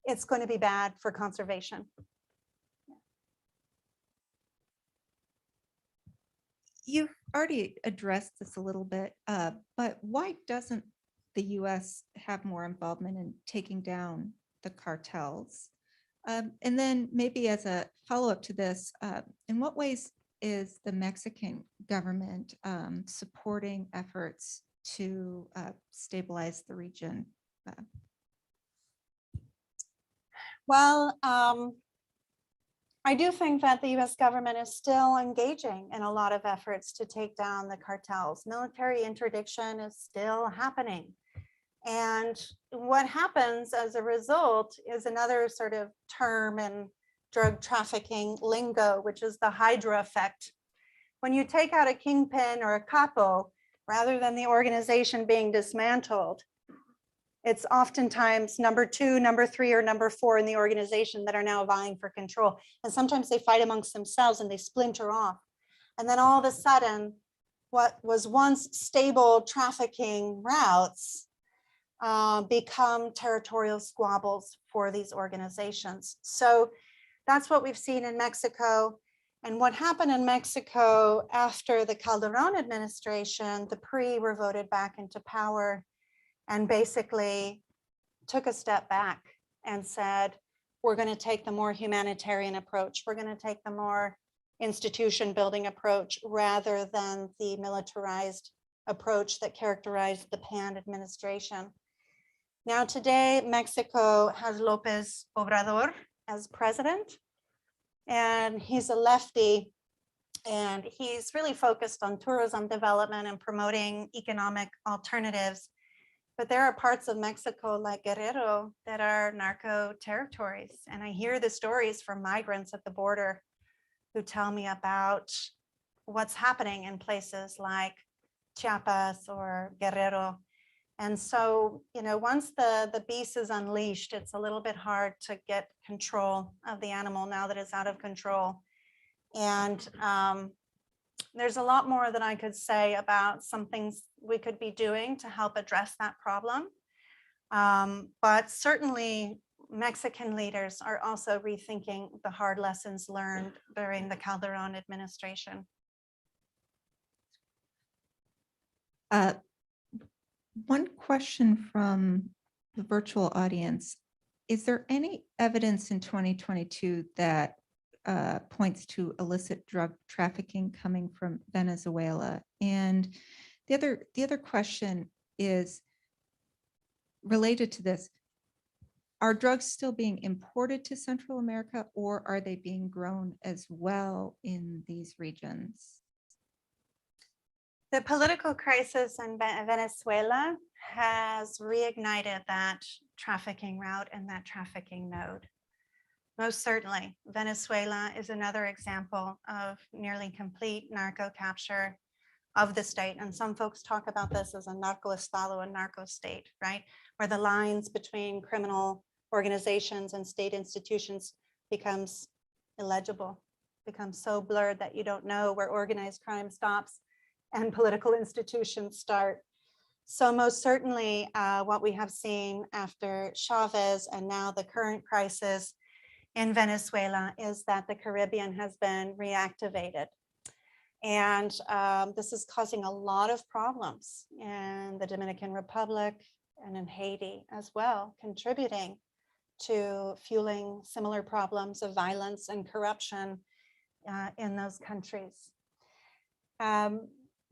it's going to be bad for conservation. You've already addressed this a little bit, but why doesn't the US have more involvement in taking down the cartels? And then maybe as a follow-up to this, in what ways is the Mexican government supporting efforts to stabilize the region? Well, I do think that the US government is still engaging in a lot of efforts to take down the cartels. Military interdiction is still happening. And what happens as a result is another sort of term in drug trafficking lingo, which is the Hydra effect. When you take out a kingpin or a capo, rather than the organization being dismantled, it's oftentimes number 2, number 3, or number 4 in the organization that are now vying for control. And sometimes they fight amongst themselves and they splinter off. And then all of a sudden, what was once stable trafficking routes become territorial squabbles for these organizations. So that's what we've seen in Mexico. And what happened in Mexico after the Calderon administration, the PRI were voted back into power and basically took a step back and said, we're going to take the more humanitarian approach. We're going to take the more institution building approach rather than the militarized approach that characterized the PAN administration. Now today, Mexico has López Obrador as president, and he's a lefty, and he's really focused on tourism development and promoting economic alternatives. But there are parts of Mexico like Guerrero that are narco territories. And I hear the stories from migrants at the border who tell me about what's happening in places like Chiapas or Guerrero. And so, you know, once the beast is unleashed, it's a little bit hard to get control of the animal now that it's out of control. And there's a lot more that I could say about some things we could be doing to help address that problem. But certainly Mexican leaders are also rethinking the hard lessons learned during the Calderon administration. One question from the virtual audience. Is there any evidence in 2022 that points to illicit drug trafficking coming from Venezuela? And the other question is related to this. Are drugs still being imported to Central America, or are they being grown as well in these regions? The political crisis in Venezuela has reignited that trafficking route and that trafficking node. Most certainly, Venezuela is another example of nearly complete narco capture of the state. And some folks talk about this as a narco estado, a narco state, right? Where the lines between criminal organizations and state institutions becomes illegible, becomes so blurred that you don't know where organized crime stops and political institutions start. So most certainly what we have seen after Chavez and now the current crisis in Venezuela is that the Caribbean has been reactivated. And this is causing a lot of problems in the Dominican Republic and in Haiti as well, contributing to fueling similar problems of violence and corruption in those countries.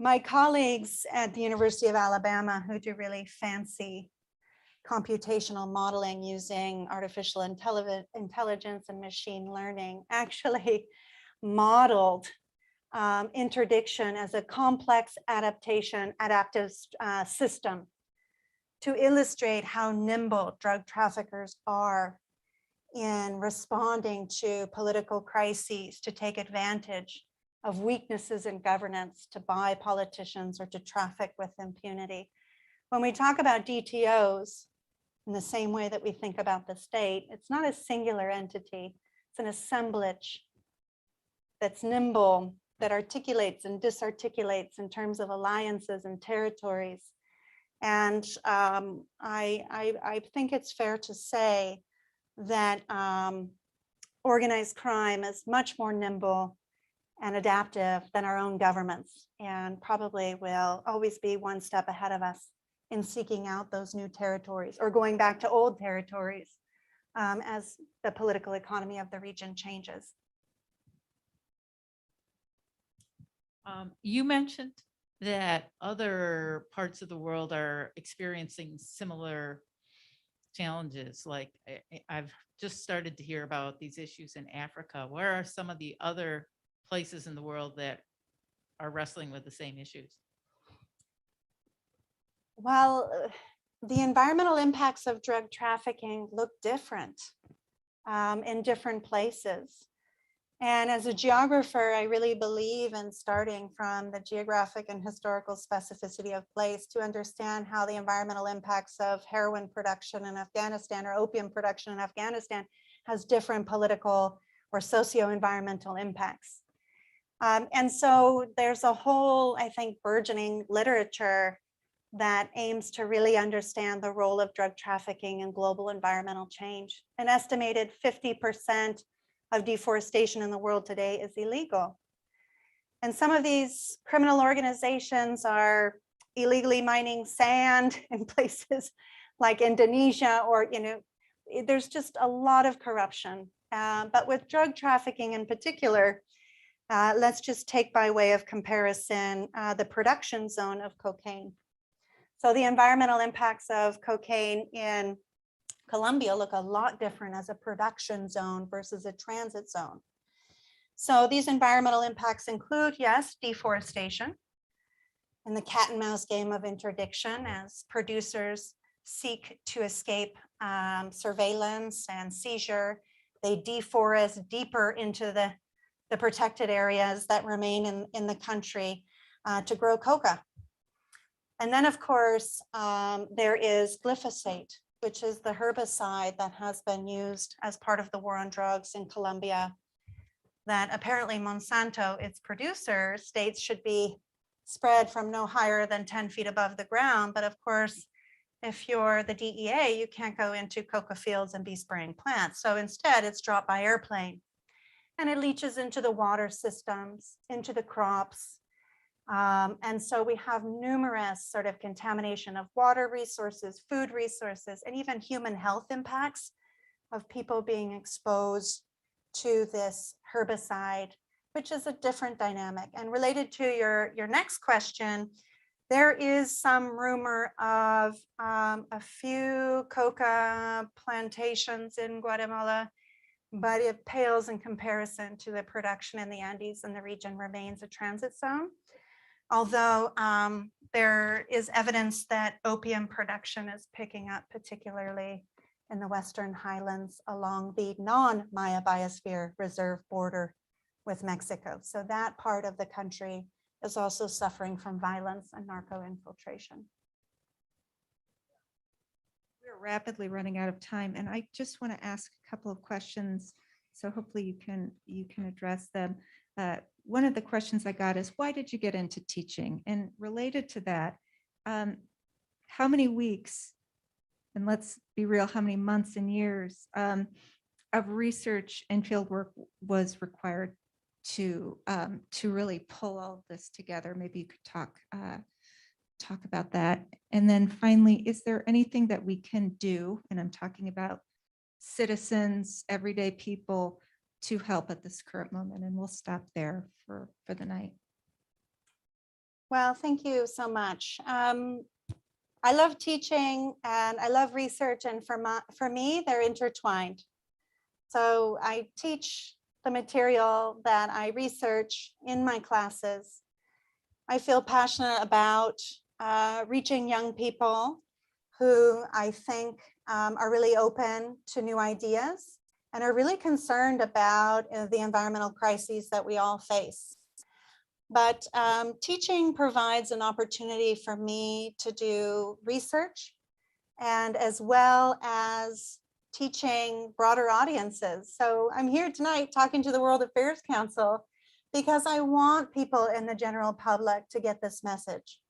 My colleagues at the University of Alabama who do really fancy computational modeling using artificial intelligence and machine learning actually modeled interdiction as a complex adaptive system to illustrate how nimble drug traffickers are in responding to political crises, to take advantage of weaknesses in governance, to buy politicians or to traffic with impunity. When we talk about DTOs, in the same way that we think about the state, it's not a singular entity, it's an assemblage that's nimble, that articulates and disarticulates in terms of alliances and territories. And I think it's fair to say that organized crime is much more nimble and adaptive than our own governments, and probably will always be one step ahead of us in seeking out those new territories or going back to old territories as the political economy of the region changes. You mentioned that other parts of the world are experiencing similar challenges. Like I've just started to hear about these issues in Africa. Where are some of the other places in the world that are wrestling with the same issues? Well, the environmental impacts of drug trafficking look different in different places. And as a geographer, I really believe in starting from the geographic and historical specificity of place to understand how the environmental impacts of heroin production in Afghanistan or opium production in Afghanistan has different political or socio-environmental impacts. And so there's a whole, I think, burgeoning literature that aims to really understand the role of drug trafficking in global environmental change. An estimated 50% of deforestation in the world today is illegal. And some of these criminal organizations are illegally mining sand in places like Indonesia, or, there's just a lot of corruption. But with drug trafficking in particular, let's just take by way of comparison the production zone of cocaine. So the environmental impacts of cocaine in Colombia look a lot different as a production zone versus a transit zone. So these environmental impacts include, yes, deforestation and the cat and mouse game of interdiction as producers seek to escape surveillance and seizure. They deforest deeper into the protected areas that remain in the country to grow coca. And then, of course, there is glyphosate, which is the herbicide that has been used as part of the war on drugs in Colombia, that apparently Monsanto, its producer, states should be spread from no higher than 10 feet above the ground. But of course, if you're the DEA, you can't go into coca fields and be spraying plants. So instead, it's dropped by airplane. And it leaches into the water systems, into the crops. And so we have numerous sort of contamination of water resources, food resources, and even human health impacts of people being exposed to this herbicide, which is a different dynamic. And related to your next question, there is some rumor of a few coca plantations in Guatemala, but it pales in comparison to the production in the Andes, and the region remains a transit zone. Although there is evidence that opium production is picking up, particularly in the Western Highlands along the non-Maya Biosphere Reserve border with Mexico. So that part of the country is also suffering from violence and narco infiltration. We're rapidly running out of time, and I just want to ask a couple of questions, so hopefully you can address them. One of the questions I got is, why did you get into teaching? And related to that, how many weeks, and let's be real, how many months and years of research and field work was required to really pull all of this together? Maybe you could talk about that. And then finally, is there anything that we can do, and I'm talking about citizens, everyday people, to help at this current moment? And we'll stop there for the night. Well, thank you so much. I love teaching and I love research, and for me, they're intertwined. So I teach the material that I research in my classes. I feel passionate about reaching young people who I think are really open to new ideas and are really concerned about the environmental crises that we all face. But teaching provides an opportunity for me to do research, and as well as teaching broader audiences. So I'm here tonight talking to the World Affairs Council because I want people in the general public to get this message.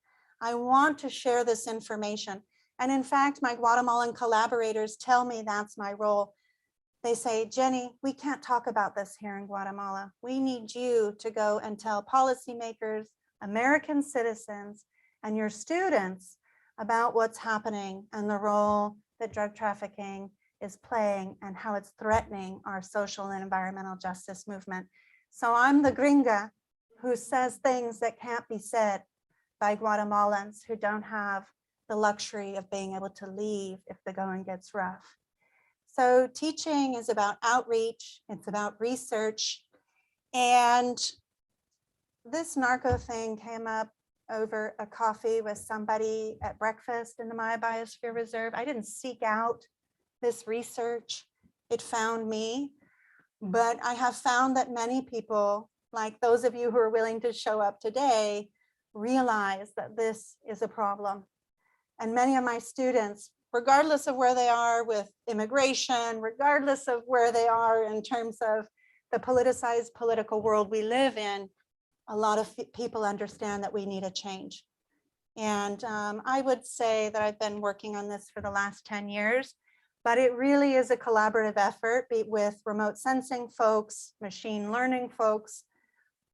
I want to share this information. And in fact, my Guatemalan collaborators tell me that's my role. They say, Jenny, we can't talk about this here in Guatemala. We need you to go and tell policymakers, American citizens, and your students about what's happening and the role that drug trafficking is playing and how it's threatening our social and environmental justice movement. So I'm the gringa who says things that can't be said by Guatemalans who don't have the luxury of being able to leave if the going gets rough. So teaching is about outreach, it's about research. And this narco thing came up over a coffee with somebody at breakfast in the Maya Biosphere Reserve. I didn't seek out this research. It found me. But I have found that many people, like those of you who are willing to show up today, realize that this is a problem. And many of my students, regardless of where they are with immigration, regardless of where they are in terms of the politicized political world we live in, a lot of people understand that we need a change. And I would say that I've been working on this for the last 10 years, but it really is a collaborative effort with remote sensing folks, machine learning folks,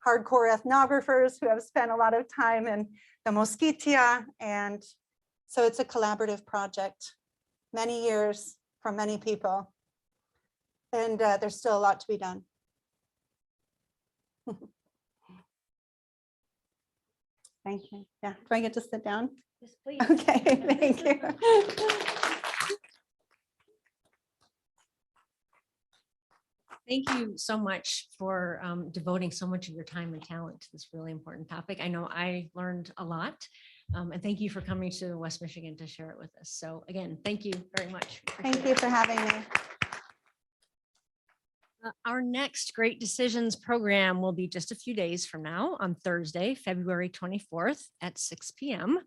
hardcore ethnographers who have spent a lot of time in the Mosquitia. And so it's a collaborative project, many years from many people. And there's still a lot to be done. Thank you. Yeah, do I get to sit down? Yes, please. Okay, thank you. Thank you so much for devoting so much of your time and talent to this really important topic. I know I learned a lot. And thank you for coming to West Michigan to share it with us. So again, thank you very much. Thank you for having me. Our next Great Decisions program will be just a few days from now on Thursday, February 24th at 6 p.m.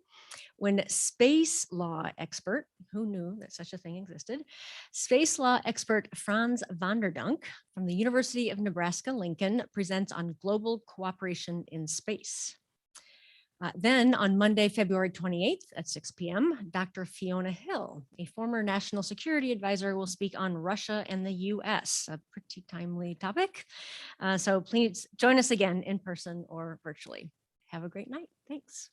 when space law expert, who knew that such a thing existed, space law expert Franz Vanderdunk from the University of Nebraska-Lincoln presents on global cooperation in space. Then on Monday, February 28th at 6 p.m., Dr. Fiona Hill, a former national security advisor, will speak on Russia and the US, a pretty timely topic. So please join us again in person or virtually. Have a great night. Thanks.